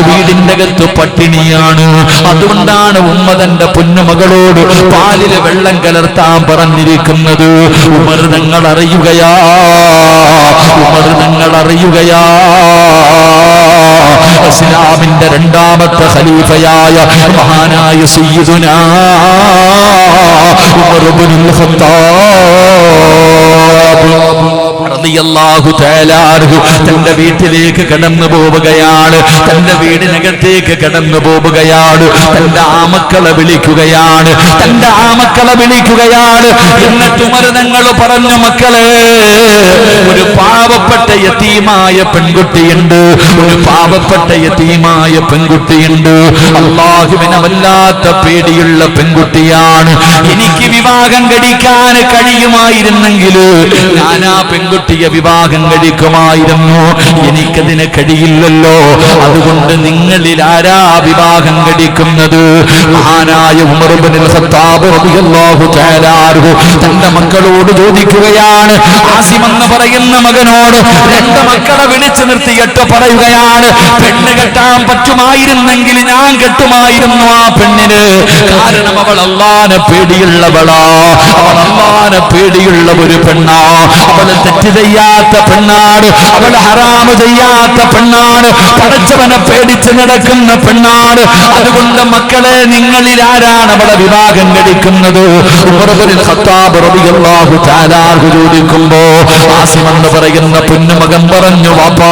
വീടിന്റെ അകത്ത് പട്ടിണിയാണ്. അതുകൊണ്ടാണ് ഉമ്മ തന്റെ പൊന്നുമകളോട് പാലില് വെള്ളം കലർത്താൻ പറഞ്ഞിരിക്കുന്നത്. ഉമർ തങ്ങൾ അറിയുകയാ, ഉമർ തങ്ങൾ അറിയുകയാ, ഇസ്ലാമിന്റെ രണ്ടാമത്തെ ഖലീഫയായ മഹാനായ സയ്യിദുനാ ഉമർ ഇബ്നുൽ ഖത്താബ് റളിയല്ലാഹു തആല അൻഹു തന്റെ വീട്ടിലേക്ക് കടന്നു പോവുകയാണ്. തന്റെ വീടിനകത്തേക്ക് കടന്നു പോവുകയാണ്. തന്റെ ആമക്കളെ വിളിക്കുകയാണ്. എന്നിട്ട് മരുതങ്ങൾ പറഞ്ഞു, മക്കളെ, ഒരു പാവപ്പെട്ട യതീമായ പെൺകുട്ടിയുണ്ട്. അല്ലാഹുവിനെ വല്ലാത്ത പേടിയുള്ള പെൺകുട്ടിയാണ്. എനിക്ക് വിവാഹം കഴിക്കാൻ കഴിയുമായിരുന്നെങ്കിൽ ഞാൻ ആ പെൺകുട്ടിയെ വിവാഹം കഴിക്കുമായിരുന്നു. എനിക്കതിന് കഴിയില്ലല്ലോ. അതുകൊണ്ട് നിങ്ങളിൽ ആരാ വിവാഹം കഴിക്കുന്നത്? മഹാനായ ഉമർ ഇബ്നുൽ ഖത്താബ് റളിയല്ലാഹു തആല അൻഹു തന്റെ മക്കളോട് ചോദിക്കുകയാണ്. ആസിം എന്ന് പറയുന്ന മകനോട് രണ്ട് മക്കളെ വിളിച്ചു നിർത്തിയിട്ട് പറയുകയാണ്, പെണ്ണ് കെട്ടാൻ പറ്റുമായിരുന്നെങ്കിൽ ഞാൻ കെട്ടുമായിരുന്നു ആ പെണ്ണിന്. കാരണം അവൾ അല്ലാഹുവിനെ പേടിയുള്ളവളാ. അവൾ അല്ലാഹുവിനെ പേടിയുള്ള ഒരു പെണ്ണാ. അവൾ തെറ്റ് ചെയ്യാത്ത പെണ്ണാണ്. അവൾ ഹറാമ് ചെയ്യാത്ത പെണ്ണാണ്. പടച്ചവനെ പേടിച്ച് നടക്കുന്ന പെണ്ണാണ്. അതുകൊണ്ട് മക്കളെ, നിങ്ങളിൽ ആരാണ് അവളെ വിവാഹം കഴിക്കുന്നത്? ഉമർ ഇബ്നുൽ ഖത്താബ് റളിയല്ലാഹു തആല അൻഹു ചോദിക്കുമ്പോ ആസിം എന്ന് പറയുന്ന പൊന്നുമകൻ പറഞ്ഞു, വാപ്പാ,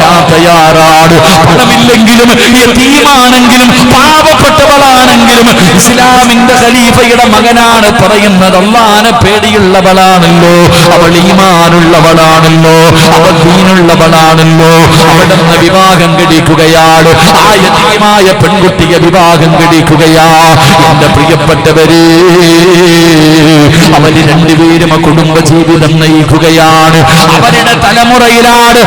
ഞാൻ തയ്യാറാണ്. പണമില്ലെങ്കിലും യതീമാണെങ്കിലും പാവപ്പെട്ടവളാണെങ്കിലും ഇസ്ലാമിന്റെ ഖലീഫയുടെ മകനാണ് പറയുന്നത്. അല്ലാഹുവിനെ പേടിയുള്ളവളാണല്ലോ, അവൾ ഈമാനുള്ളവളാണല്ലോ, അവൾ ദീനുള്ളവളാണല്ലോ. അവിടുന്ന് വിവാഹം കഴിക്കുകയാണ്. ആ യതീമായ പെൺകുട്ടിയെ വിവാഹം കഴിക്കുകയാ. എന്റെ പ്രിയപ്പെട്ടവരെ, അവര് രണ്ടുപേരും കുടുംബജീവിതം നയിക്കുകയാണ്. അവരുടെ തലമുറയിലാണ്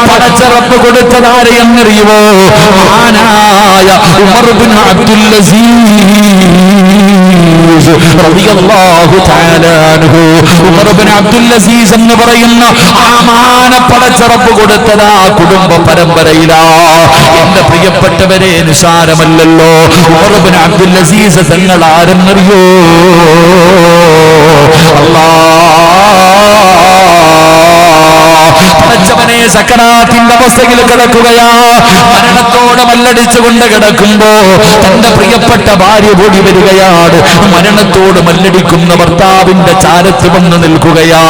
പടച്ച റബ്ബ് കൊടുത്തതാരെന്നറിയുമോ? മഹാനായ ഉമർ ഇബ്നു അബ്ദുൽ അസീസ് റളിയല്ലാഹു തആല അൻഹു. ഉമർ ഇബ്നു അബ്ദുൽ അസീസ് എന്ന് പറയുന്ന ആ മഹാന പടച്ച റബ്ബ് കൊടുത്തതാ കുടുംബ പരമ്പരയിലാ. എന്റെ പ്രിയപ്പെട്ടവരെ, നിസാരമല്ലല്ലോ. ഉമർ ഇബ്നു അബ്ദുൽ അസീസ് തങ്ങൾ ആരെന്നറിയോ? പടച്ചവനെ, സക്കറാത്തിന്റെ അവസ്ഥയിൽ കിടക്കുകയാ. മരണത്തോട് മല്ലടിച്ചുകൊണ്ട് കിടക്കുമ്പോ തന്റെ പ്രിയപ്പെട്ട ഭാര്യ ഓടി വരികയാണ്. മരണത്തോട് മല്ലടിക്കുന്ന ഭർത്താവിന്റെ ചാരത്ത് വന്ന് നിൽക്കുകയാ.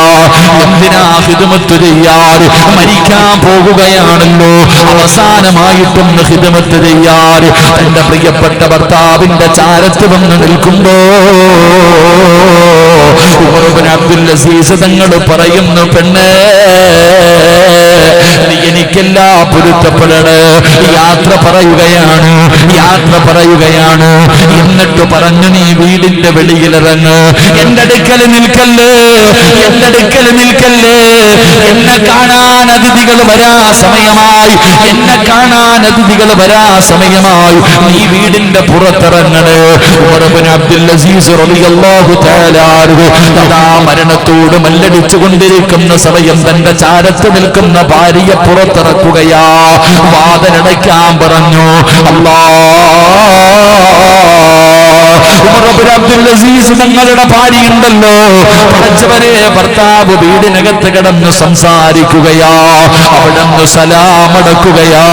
എന്തിനാ ഖിദ്മത്ത് ചെയ്യാറ്? മരിക്കാൻ പോകുകയാണല്ലോ, അവസാനമായിട്ടൊന്ന് ഖിദ്മത്ത് ചെയ്യാറ്. തന്റെ പ്രിയപ്പെട്ട ഭർത്താവിന്റെ ചാരത്ത് വന്ന് നിൽക്കുമ്പോ ഉമർ ഇബ്നു അബ്ദുൽ അസീസ് തങ്ങൾ പറയുന്നു, പെണ്ണേ, നീ എനിക്കെല്ലാം പൊരുത്തപ്പെടണേ. യാത്ര പറയുകയാണ്. എന്നിട്ട് പറഞ്ഞു, നീ വീടിന്റെ വെളിയിലിറങ്ങ്. എന്റെ അടുക്കൽ നിൽക്കല്ലേ. എന്നെ കാണാൻ അതിഥികൾ വരാ സമയമായി. നീ വീടിന്റെ പുറത്തിറങ്ങണേ. ഉമർ ഇബ്നു അബ്ദുൽ അസീസ് റളിയല്ലാഹു തആല അൻഹു മരണത്തോട് മല്ലടിച്ചു കൊണ്ടിരിക്കുന്ന സമയം തന്റെ ചാരത്ത് നിൽക്കുന്ന ഭാര്യയെ പുറത്തിറക്കുകയാ. വാതിലടയ്ക്കാൻ പറഞ്ഞു. ഉമർ ഇബ്നു അബ്ദുൽ അസീസ് തങ്ങളുടെ ഭാര്യയുണ്ടല്ലോ, പടച്ചവനെ, ഭർത്താവ് വീടിനകത്ത് കിടന്ന് സംസാരിക്കുകയാ. അവിടുന്ന് സലാമടക്കുകയാ.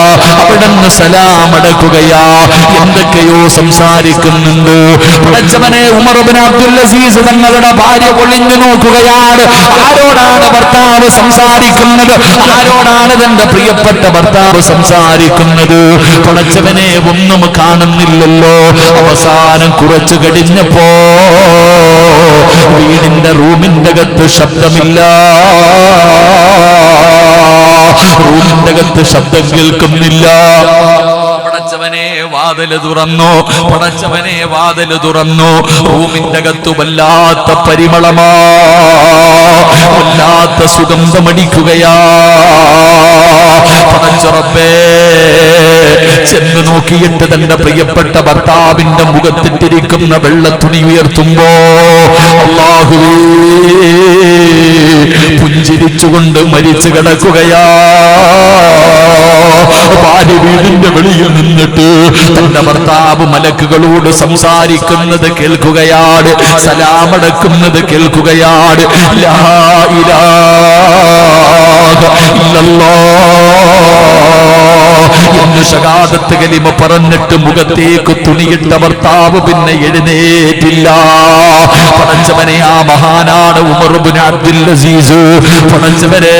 എന്തൊക്കെയോ സംസാരിക്കുന്നുണ്ട്. പടച്ചവനെ, ഉമർ ഇബ്നു അബ്ദുൽ അസീസ് തങ്ങളുടെ ഭാര്യ ഒളിഞ്ഞു നോക്കുകയാണ്. ആരോടാണ് ഭർത്താവ് സംസാരിക്കുന്നത്? ആരോടാണ് തന്റെ പ്രിയപ്പെട്ട ഭർത്താവ് സംസാരിക്കുന്നത്? പടച്ചവനെ, ഒന്നും കാണുന്നില്ലല്ലോ. അവസാനം കുറച്ചു കഴിഞ്ഞപ്പോ വീടിന്റെ റൂമിന്റെ അകത്ത് ശബ്ദമില്ല. റൂമിന്റെ അകത്ത് ശബ്ദം കേൾക്കുന്നില്ല. പടച്ചവനെ വാതില് തുറന്നു. റൂമിന്റെ അകത്ത് വല്ലാത്ത പരിമളമാ, വല്ലാത്ത സുഗന്ധമടിക്കുകയാ. പടച്ചറബ്ബേ, ചെന്ന് നോക്കിയിട്ട് തന്റെ പ്രിയപ്പെട്ട ഭർത്താവിന്റെ മുഖത്തിട്ടിരിക്കുന്ന വെള്ളത്തുണി ഉയർത്തുമ്പോ അല്ലാഹുവേ, പുഞ്ചിരിച്ചുകൊണ്ട് മരിച്ചു കിടക്കുകയാ. ഭാര്യ വീടിന്റെ വെളിയിൽ നിന്നിട്ട് തന്റെ ഭർത്താവ് മലക്കുകളോട് സംസാരിക്കുന്നത് കേൾക്കുകയാണ്. സലാമടക്കുന്നത് കേൾക്കുകയാണ്. ലാ ഇലാഹ ഇല്ലല്ലാഹ് എന്ന് ഷഹാദത്ത് കലിമ പറഞ്ഞിട്ട് മുഖത്തേക്ക് തുണിയിട്ട ഭർത്താവ് പിന്നെ എഴുന്നേറ്റില്ല. പടച്ചവനെ, ആ മഹാനാണ് ഉമർ ഇബ്നു അബ്ദുൽ അസീസ്. പടച്ചവനെ,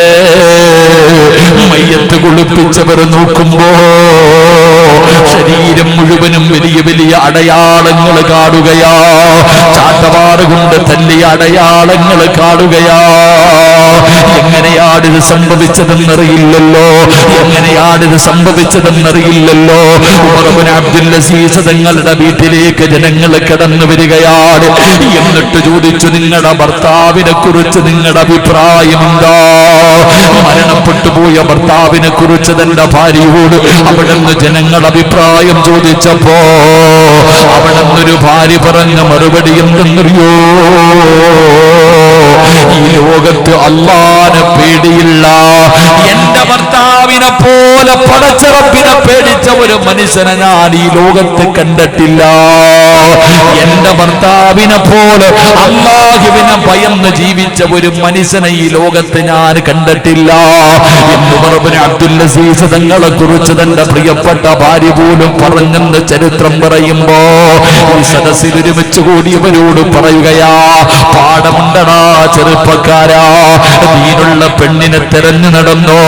മയ്യത്ത് കുളിപ്പിച്ചവർ നോക്കുമ്പോ ശരീരം മുഴുവനും വലിയ വലിയ അടയാളങ്ങൾ കാണുകയാ. ചാട്ടവാറ് കൊണ്ട് തല്ലിയ അടയാളങ്ങൾ കാണുകയാ. എങ്ങനെയാണിത് സംഭവിച്ചതെന്നറിയില്ലല്ലോ, എങ്ങനെയാണിത് സംഭവിച്ചതെന്നറിയില്ലല്ലോ. ഉമർ ഇബ്നു അബ്ദുൽ അസീസ് തങ്ങളുടെ വീട്ടിലേക്ക് ജനങ്ങൾ കടന്നു വരികയാണ്. എന്നിട്ട് ചോദിച്ചു, നിങ്ങളുടെ ഭർത്താവിനെ കുറിച്ച് നിങ്ങളുടെ അഭിപ്രായം എന്താ? മരണപ്പെട്ടു പോയ ഭർത്താവിനെ കുറിച്ച് തന്റെ ഭാര്യയോട് അവിടുന്ന് ജനങ്ങൾ അഭിപ്രായം ചോദിച്ചപ്പോ അവിടുന്നൊരു ഭാര്യ പറഞ്ഞ മറുപടി എന്തെന്നറിയോ? ഈ ലോകത്ത് അല്ലാഹുവിനെ പേടിയില്ല, എന്റെ ഭർത്താവിനെ പോലെ പടച്ചറപ്പിനെ പേടിച്ച ഒരു മനുഷ്യനെ ഞാൻ ഈ ലോകത്ത് കണ്ടിട്ടില്ല. എന്റെ ഭർത്താവിനെ പോലെ അല്ലാഹുവിനെ ഭയന്ന് ജീവിച്ച ഒരു മനുഷ്യനെ ഈ ലോകത്ത് ഞാൻ കണ്ടിട്ടില്ല എന്ന് ഉമർ ഇബ്നു അബ്ദുൽ അസീസ് തങ്ങളെ കുറിച്ച് തന്റെ പ്രിയപ്പെട്ട ഭാര്യ പോലും പറഞ്ഞെന്ന് ചരിത്രം പറയുമ്പോ ഈ സദസ്സിൽ ഒരുമിച്ച് കൂടിയവരോട് പറയുകയാ, പാഠമുണ്ടടാ ചെറുപ്പക്കാരാ, ദീനുള്ള പെണ്ണിനെ തെരഞ്ഞു നടന്നോ.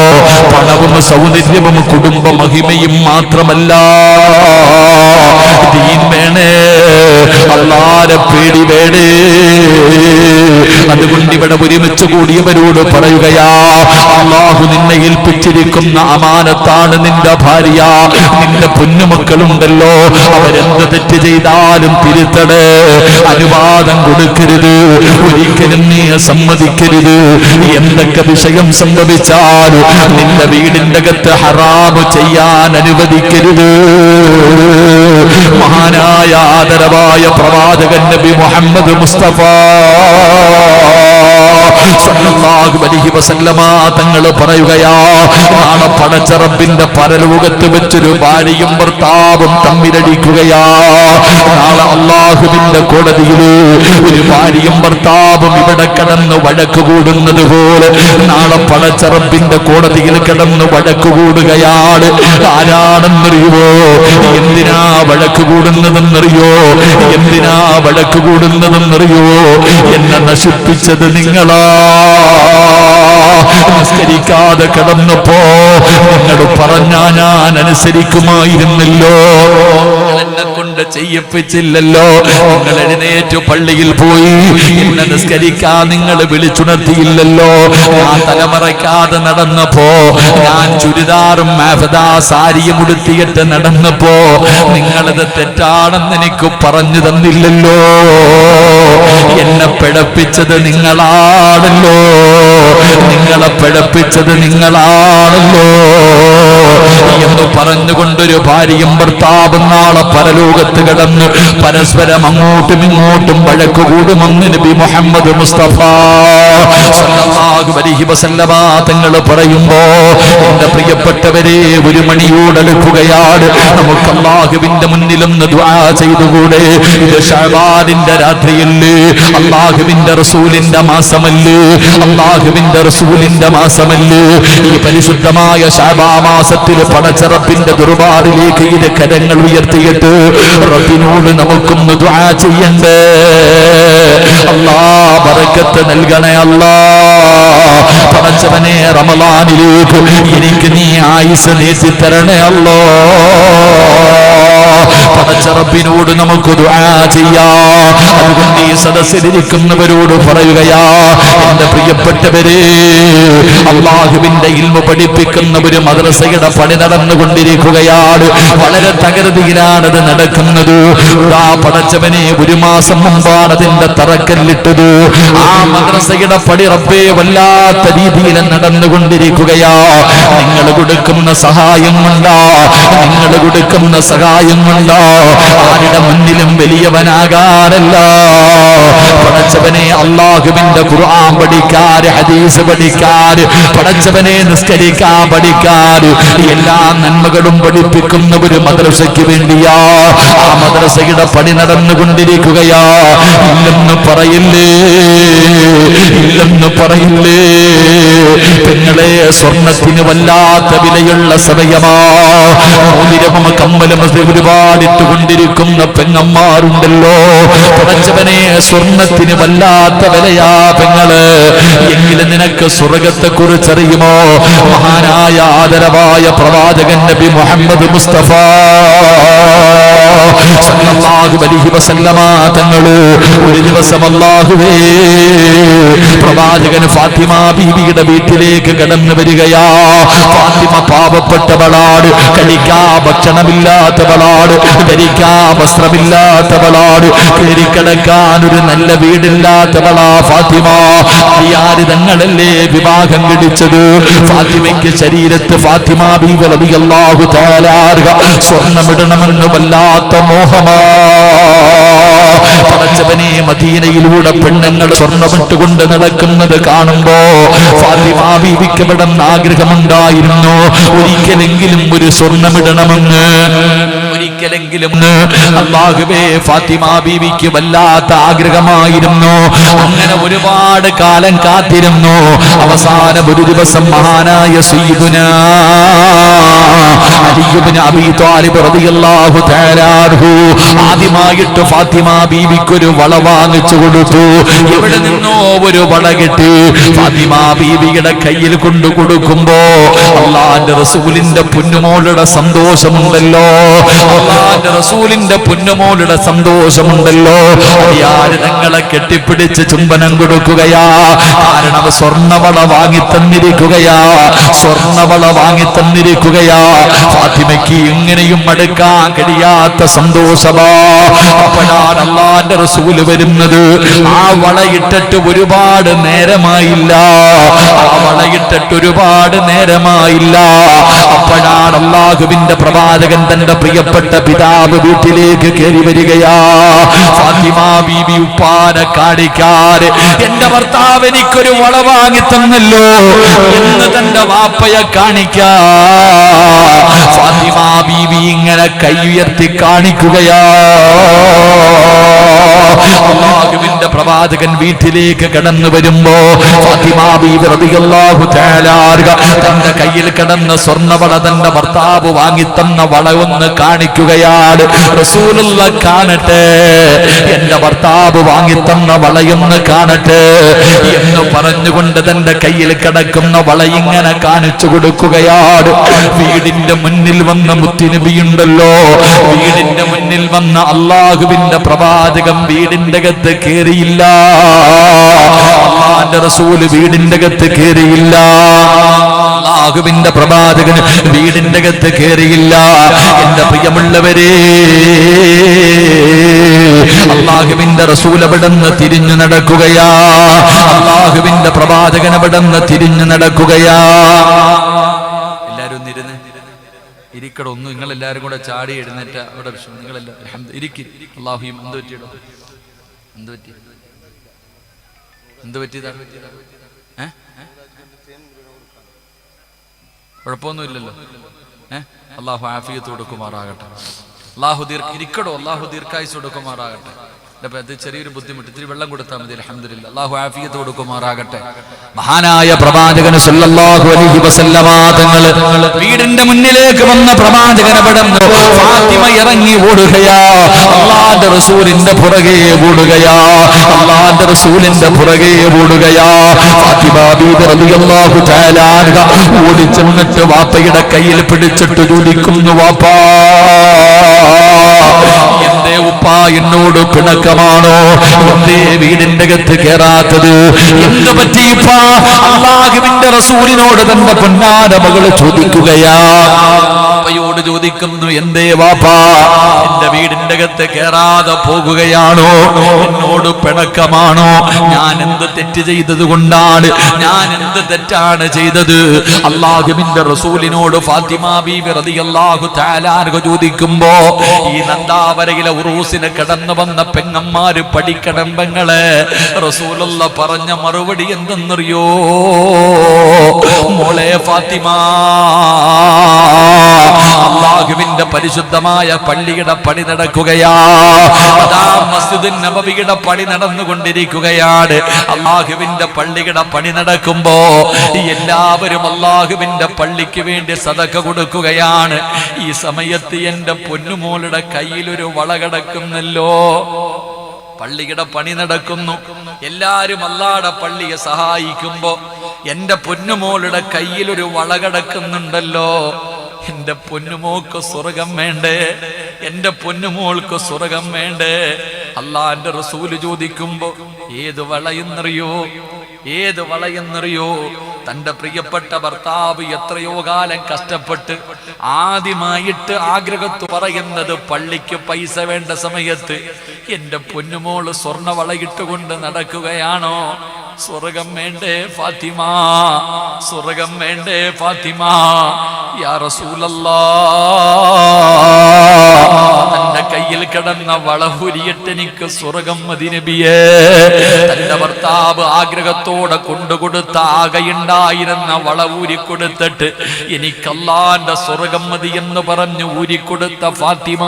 പണവും സൗന്ദര്യവും കുടുംബ മഹിമയും മാത്രമല്ല, ദീൻ വേണേ, അല്ലാഹുവിനെ പേടി വേണേ. അതുകൊണ്ട് ഇവിടെ ഒരുമിച്ച് കൂടിയവരോട് പറയുകയാ, അല്ലാഹു നിന്നെ ഏൽപ്പിച്ചിരിക്കുന്ന അമാനത്താണ് നിന്റെ ഭാര്യ, നിന്റെ പൊന്നുമക്കളുണ്ടല്ലോ. അവരെന്ത് തെറ്റ് ചെയ്താലും തിരുത്തണേ, അനുവാദം കൊടുക്കരുത്, ഒരിക്കലും നീ സമ്മതിക്കരുത്. എന്തൊക്കെ വിഷയം സംഭവിച്ചാലും നിന്റെ വീടിന്റെ അകത്ത് ഹറാമ് ചെയ്യാൻ അനുവദിക്കരുത്. മഹാനായ ആദരവായ പ്രവാചകൻ നബി മുഹമ്മദ് മുസ്തഫ സല്ലല്ലാഹു അലൈഹി വസല്ലമ തങ്ങൾ പറയുകയാ, നാളെ പടച്ച റബ്ബിന്റെ പരലോകത്ത് വെച്ചൊരു ഭാര്യയും ഭർത്താവും തമ്മിലടിക്കുകയാ. നാളെ അല്ലാഹുവിന്റെ കോടതിയിൽ ഒരു ഭാര്യയും ഭർത്താവും ഇവിടെ കിടന്ന് വഴക്ക് കൂടുന്നത് പോലെ നാളെ പടച്ച റബ്ബിന്റെ കോടതിയിൽ കിടന്ന് വഴക്ക് കൂടുകയാണ്. ആരാണെന്നറിയുവോ? എന്തിനാ വഴക്ക് കൂടുന്നതെന്നറിയോ? എന്തിനാ വഴക്ക് കൂടുന്നതെന്നറിയോ? എന്നെ നശിപ്പിച്ചത് നിങ്ങളാ. നിസ്കരിക്കാതെ കിടന്നപ്പോ നിങ്ങൾ പറഞ്ഞാ ഞാൻ അനുസരിക്കുമായിരുന്നല്ലോ, എന്നെ കൊണ്ട് ചെയ്യിപ്പിച്ചില്ലല്ലോ. നിങ്ങൾ എഴുന്നേറ്റു പള്ളിയിൽ പോയി, എന്നെ നിസ്കരിക്കാൻ നിങ്ങൾ വിളിച്ചുണർത്തിയില്ലല്ലോ. ഞാൻ തലമറയ്ക്കാതെ നടന്നപ്പോ, ഞാൻ ചുരിദാറും മാഫദാ സാരിയും ഉടുത്തിയിട്ട് നടന്നപ്പോ നിങ്ങളത് തെറ്റാണെന്ന് എനിക്ക് പറഞ്ഞു തന്നില്ലല്ലോ. എന്നെ പിഴപ്പിച്ചത് നിങ്ങളാണല്ലോ, നിങ്ങളെ പിഴപ്പിച്ചത് നിങ്ങളാണല്ലോ എന്ന് പറഞ്ഞുകൊണ്ടൊരു ഭാര്യയും ഭർത്താവും നാളെ പരലോകത്ത് കിടന്ന് പരസ്പരം അങ്ങോട്ടും ഇങ്ങോട്ടും വഴക്ക് കൂടുമെന്ന് നബി മുഹമ്മദ് മുസ്തഫ സല്ലല്ലാഹു അലൈഹി വസല്ലമ തങ്ങൾ പറയുമ്പോ, എന്റെ പ്രിയപ്പെട്ടവരെ, ഒരു മണിയോടടുക്കുകയാണ്. നമുക്ക് അല്ലാഹുവിന്റെ മുന്നിലൊന്ന് ദുആ ചെയ്തുകൂടെ? ഇത് ശഅബാനിന്റെ രാത്രിയല്ലേ, അല്ലാഹുവിന്റെ റസൂലിന്റെ മാസമല്ലേ, അല്ലാഹുവിന്റെ റസൂലിന്റെ മാസമല്ലേ. ഈ പരിശുദ്ധമായ ശഅബാ മാസത്തിൽ പടച്ച റബ്ബിന്റെ ദർബാറിലേക്ക് ഇത് കരങ്ങൾ ഉയർത്തിയിട്ട് റബ്ബിനോട് നമുക്കൊന്ന് ദുആ ചെയ്യണ്ടേ? അല്ലാഹ് ബറക്കത്ത് നൽകണേ അല്ലാഹ്. പടച്ചവനെ, റമളാനിലേക്ക് എനിക്ക് നീ ആയുസ് നീട്ടി തരണേ അല്ലാഹ്. പടച്ച റബ്ബിനോട് നമുക്ക് ദുആ ചെയ്യാം. അതുകൊണ്ട് ഈ സദസ്സിലിരിക്കുന്നവരോട് പറയുകയാ, എന്റെ പ്രിയപ്പെട്ടവരെ, അല്ലാഹുവിന്റെ ഇൽമു പഠിപ്പിക്കുന്ന ഒരു മദ്രസയുടെ പണി നടന്നുകൊണ്ടിരിക്കുകയാണ്. വളരെ തകൃതിയിലാണത് നടക്കുന്നത്. ആ പടച്ചവനെ, ഒരു മാസം മുമ്പാണ് അതിന്റെ തറക്കല്ലിട്ടത്. ആ മദ്രസയുടെ പണി റബ്ബേ വല്ലാത്ത രീതിയിൽ നടന്നുകൊണ്ടിരിക്കുകയാ. നിങ്ങൾ കൊടുക്കുന്ന സഹായം കൊണ്ടാ, നിങ്ങൾ കൊടുക്കുന്ന സഹായം കൊണ്ടാ. ആരുടെ മുന്നിലും വലിയവനാകാനല്ല. പടച്ചവനെ, അള്ളാഹുവിന്റെ ഖുർആൻ പഠിക്കാൻ, ഹദീസ് പഠിക്കാൻ, പടച്ചവനെ നിസ്കരിക്കാൻ പഠിക്കാൻ, എല്ലാ നന്മകളും പഠിപ്പിക്കുന്ന ഒരു മദ്രസയ്ക്ക് വേണ്ടിയാ ആ മദ്രസയുടെ പണി നടന്നുകൊണ്ടിരിക്കുകയാ. ഇല്ലെന്ന് പറയില്ലേ, ഇല്ലെന്ന് പറയില്ലേ. പെങ്ങളെ, സ്വർണത്തിന് വല്ലാത്ത വിലയുള്ള സമയമാ. മോതിരവും കമ്മലും ഒരുപാടിട്ടുകൊണ്ടിരിക്കുന്ന പെങ്ങന്മാരുണ്ടല്ലോ. പടച്ചവനെ, സ്വർണത്തിന് വല്ലാത്ത വിലയാ പെങ്ങള്. എങ്കിലും നിനക്ക് സ്വർഗത്തെ കുറിച്ചറിയുമോ? മഹാനായ ആദരവായ പ്രവാചകൻ നബി മുഹമ്മദ് മുസ്തഫ സല്ലല്ലാഹു അലൈഹി വസല്ലമ തങ്ങള് ഒരു ദിവസം അല്ലാഹുവേ, പ്രവാചകൻ ഫാത്തിമ ബീവിയുടെ വീട്ടിലേക്ക് കടന്നു വരികയാ. ഫാത്തിമ പാവപ്പെട്ടവളാണ്, കഴിക്കാൻ ഭക്ഷണമില്ലാത്തവളാണ്, ധരിക്കാൻ വസ്ത്രമില്ലാത്തവളാണ്, കയറിക്കിടക്കാൻ ഒരു നല്ല വീടില്ലാത്തവളാ ഫാത്തിമ. ആര് തങ്ങളല്ലേ വിവാഹം കഴിച്ചത്? ഫാത്തിമയ്ക്ക് ശരീരത്ത് ഫാത്തിമ ബീവി റളിയല്ലാഹു തആല സ്വർണ്ണമിടണമെന്ന് വല്ലാത്ത മോഹമാ. പടച്ചവനെ, മദീനയിലൂടെ പെണ്ണുങ്ങൾ സ്വർണ്ണമിട്ടുകൊണ്ട് നടക്കുന്നത് കാണുമ്പോ ഫാത്തിമ ബീവിക്ക് ഇവിടെ ആഗ്രഹമുണ്ടായിരുന്നു, ഒരിക്കലെങ്കിലും ഒരു സ്വർണ്ണമിടണമെന്ന്, ഒരിക്കലെങ്കിലും. അല്ലാഹുവേ, ഫാത്തിമ ബീവിക്ക് വല്ലാത്ത ആഗ്രഹമായിരുന്നു. അങ്ങനെ ഒരുപാട് കാലം കാത്തിരുന്നു. അവസാനം ഒരു ദിവസം മഹാനായ സയ്യിദുനാ അലി ഇബ്നു അബീ ത്വാലിബ് റളിയല്ലാഹു തആല അൻഹു ആദ്യമായിട്ട് ഫാത്തിമ ബീവിക്കൊരു വള വാങ്ങിച്ചു കൊടുത്തു. ഇവിടെ നിന്നോ ഒരു വള കിട്ടി. ഫാത്തിമ ബീവിയുടെ കയ്യിൽ കൊണ്ടു കൊടുക്കുമ്പോ അല്ലാഹുവിന്റെ റസൂലിന്റെ പൊന്നുമോളുടെ സന്തോഷമുണ്ടല്ലോ, അല്ലാഹുവിന്റെ റസൂലിന്റെ പൊന്നുമോളുടെ സന്തോഷമുണ്ടല്ലോ. ആര് തങ്ങളെ കെട്ടിപ്പിടിച്ച് ചുംബനം കൊടുക്കുകയാ. കാരണം സ്വർണ്ണവള വാങ്ങി തന്നിരിക്കുകയാ, സ്വർണ്ണവള വാങ്ങി തന്നിരിക്കുകയാ. ഫാത്തിമയ്ക്ക് ഇങ്ങനെയും അടുക്കാൻ കഴിയാത്ത സന്തോഷമാ. അപ്പോഴാണ് അല്ലാഹുവിന്റെ റസൂല് വരുന്നത്. ആ വളയിട്ടിട്ട് ഒരുപാട് നേരമായില്ല, ആ വളയിട്ടിട്ട് ഒരുപാട് നേരമായില്ല. അപ്പോഴാണ് അല്ലാഹുവിന്റെ പ്രവാചകൻ തന്റെ പ്രിയപ്പെട്ട പിതാവ് വീട്ടിലേക്ക് കയറി വരികയാ. ഫാത്തിമ ബീവി ഉപ്പാനെ കാണിക്കാതെ, എന്റെ ഭർത്താവ് എനിക്കൊരു വള വാങ്ങി തന്നല്ലോ എന്ന് തന്റെ വാപ്പയെ കാണിക്കാ. ഫാത്തിമ ബീവി ഇങ്ങനെ കൈ ഉയർത്തി കാണിക്കുകയാ. അല്ലാഹുവിന്റെ പ്രവാചകൻ വീട്ടിലേക്ക് കടന്നു വരുമ്പോ ഫാത്തിമ ബീവി റളിയല്ലാഹു തആല തന്റെ കയ്യിൽ കിടന്ന സ്വർണ്ണവള തന്റെ ഭർത്താവ് വാങ്ങിത്തന്ന വള ഒന്ന് കാണിക്കുകയാണ്. റസൂലുള്ള കാണട്ടെ, എന്റെ ഭർത്താവ് വാങ്ങിത്തന്ന വളയൊന്ന് കാണട്ടെ എന്ന് പറഞ്ഞുകൊണ്ട് തന്റെ കയ്യിൽ കിടക്കുന്ന വള ഇങ്ങനെ കാണിച്ചു കൊടുക്കുകയാണ്. വീടിന്റെ മുന്നിൽ വന്ന മുത്തുനബിയുണ്ടല്ലോ, വീടിന്റെ മുന്നിൽ വന്ന അല്ലാഹുവിന്റെ പ്രവാചകൻ വീടിന്റെ അകത്ത് കേറിയില്ല. അല്ലാഹുവിന്റെ റസൂല് വീടിന്റെ അകത്ത് കേറിയില്ല. അല്ലാഹുവിന്റെ പ്രവാചകൻ വീടിന്റെ അകത്ത് കേറിയില്ല. എന്റെ പ്രിയമുള്ളവരെ, അല്ലാഹുവിന്റെ റസൂൽ അവിടുന്ന് തിരിഞ്ഞു നടക്കുകയാ. അല്ലാഹുവിന്റെ പ്രവാചകൻ അവിടുന്ന് തിരിഞ്ഞു നടക്കുകയാ. എല്ലാരും ഒന്നിരുന്ന് ഇരിക്കട. ഒന്നും നിങ്ങൾ എല്ലാരും കൂടെ ചാടി എഴുന്നേറ്റ അവിടെ വിഷയം. നിങ്ങളെല്ലാം ഇരിക്കും. അല്ലാഹുയും എന്ത് പറ്റിയിടോ? എന്ത് പറ്റി? എന്ത് പറ്റിയതാ? കുഴപ്പമൊന്നുമില്ലല്ലോ. അല്ലാഹു ആഫിയത്ത് കൊടുക്കുമാറാകട്ടെ. അല്ലാഹു ഇരിക്കടോ, അല്ലാഹു ദീർഘായുസ് കൊടുക്കുമാറാകട്ടെ. അത് ചെറിയൊരു ബുദ്ധിമുട്ട്, ഇത്തിരി വെള്ളം കൊടുത്താൽ മതി. അൽഹംദുലില്ലാഹ്, അല്ലാഹു ആഫിയത്ത് കൊടുക്കുമാറാകട്ടെ. മഹാനായ പ്രവാചകൻ സല്ലല്ലാഹു അലൈഹി വസല്ലമ തങ്ങൾ വീടിന്റെ മുന്നിലേക്ക് വന്ന പ്രവാചകൻ അവിടുന്ന് ഫാത്തിമ ഇറങ്ങി ഓടുകയാ. അല്ലാഹുവിന്റെ റസൂലിന്റെ പുറകെ ഓടുകയാ, അല്ലാഹുവിന്റെ റസൂലിന്റെ പുറകെ ഓടുകയാ. ഫാത്തിമ ബീവി റളിയല്ലാഹു തആല അൻഹ ഓടിച്ചെന്നിട്ട് വാപ്പയുടെ കയ്യിൽ പിടിച്ചിട്ട് ചോദിക്കുന്നു, വാപ്പാ, എന്തേ ഉപ്പാ എന്നോട് പിണക്കമാണോ? എന്തേ വീടിന്റെ അകത്ത് കേറാത്തത്? എന്ത് പറ്റിയിപ്പാ? അല്ലാഹുവിന്റെ റസൂലിനോട് തന്റെ പൊന്നാന മകള് ചോദിക്കുകയാ. വാപ്പയോട് ചോദിക്കുന്നു, എന്തേ വാപ്പാ എന്റെ വീടിന്റെ അകത്ത് കേറാതെ പോകുകയാണോ? എന്നോട് പിണക്കമാണോ? ഞാൻ എന്ത് തെറ്റ് ചെയ്തത് കൊണ്ടാണ്. ഞാൻ എന്ത് തെറ്റാണ് ചെയ്തത്? അല്ലാഹുവിന്റെ റസൂലിനോട് ഫാത്തിമ ബീബി റളിയല്ലാഹു തആല അൻഹ ചോദിക്കുമ്പോ, ഈ നന്ദാവരയിലെ ഉറൂസിനെ കടന്നു വന്ന പെങ്ങന്മാര് പഠിക്കണം പെങ്ങളെ, റസൂലുള്ള പറഞ്ഞ മറുപടി എന്തെന്നറിയോ? മോളെ ഫാത്തിമ, അല്ലാഹുവിന്റെ പരിശുദ്ധമായ പള്ളിയുടെ പണി നടക്കുകയാ. അതാ മസ്ജിദുൻ നബവിയുടെ പണി നടന്നുകൊണ്ടിരിക്കുകയാണ്. അല്ലാഹുവിന്റെ പള്ളിയുടെ പണി നടക്കുമ്പോ എല്ലാവരും അല്ലാഹുവിന്റെ പള്ളിക്ക് വേണ്ടി സദഖ കൊടുക്കുകയാണ്. ഈ സമയത്ത് എന്റെ പൊന്നുമോളുടെ കയ്യിലൊരു വള കിടക്കുന്നല്ലോ. പള്ളിയുടെ പണി നടക്കുന്നു, എല്ലാരും അല്ലാഹുവിന്റെ പള്ളിയെ സഹായിക്കുമ്പോ എന്റെ പൊന്നുമോളുടെ കയ്യിലൊരു വള കിടക്കുന്നുണ്ടല്ലോ. എന്റെ പൊന്നുമോൾക്ക് സ്വർഗം വേണ്ടേ? എന്റെ പൊന്നുമോൾക്ക് സ്വർഗം വേണ്ടേ? അല്ലാഹുവിന്റെ റസൂല് ചോദിക്കുമ്പോ ഏത് വളയെന്നറിയോ? ഏത് വളയെന്നറിയോ? തന്റെ പ്രിയപ്പെട്ട ഭർത്താവ് എത്രയോ കാലം കഷ്ടപ്പെട്ട് ആദ്യമായിട്ട് ആഗ്രഹത്ത് പറയുന്നത്, പള്ളിക്ക് പൈസ വേണ്ട സമയത്ത് എന്റെ പൊന്നുമോള് സ്വർണ്ണ വളയിട്ടുകൊണ്ട് നടക്കുകയാണോ? സ്വർഗം വേണ്ടേ ഫാത്തിമ? സ്വർഗം വേണ്ടേ ഫാത്തിമ? യാ റസൂലല്ലാഹ്, തന്റെ കയ്യിൽ കിടന്ന വള ഉരിയിട്ട് എനിക്ക് സ്വർഗം മതി നബിയേ. തന്റെ ഭർത്താവ് ആഗ്രഹത്തോടെ കൊണ്ടുകൊടുത്ത ആകെയുണ്ടായിരുന്ന വള ഊരിക്കൊടുത്തിട്ട് എനിക്ക് അല്ലാഹുവിന്റെ സ്വർഗം മതി എന്ന് പറഞ്ഞു ഊരിക്കൊടുത്ത ഫാത്തിമ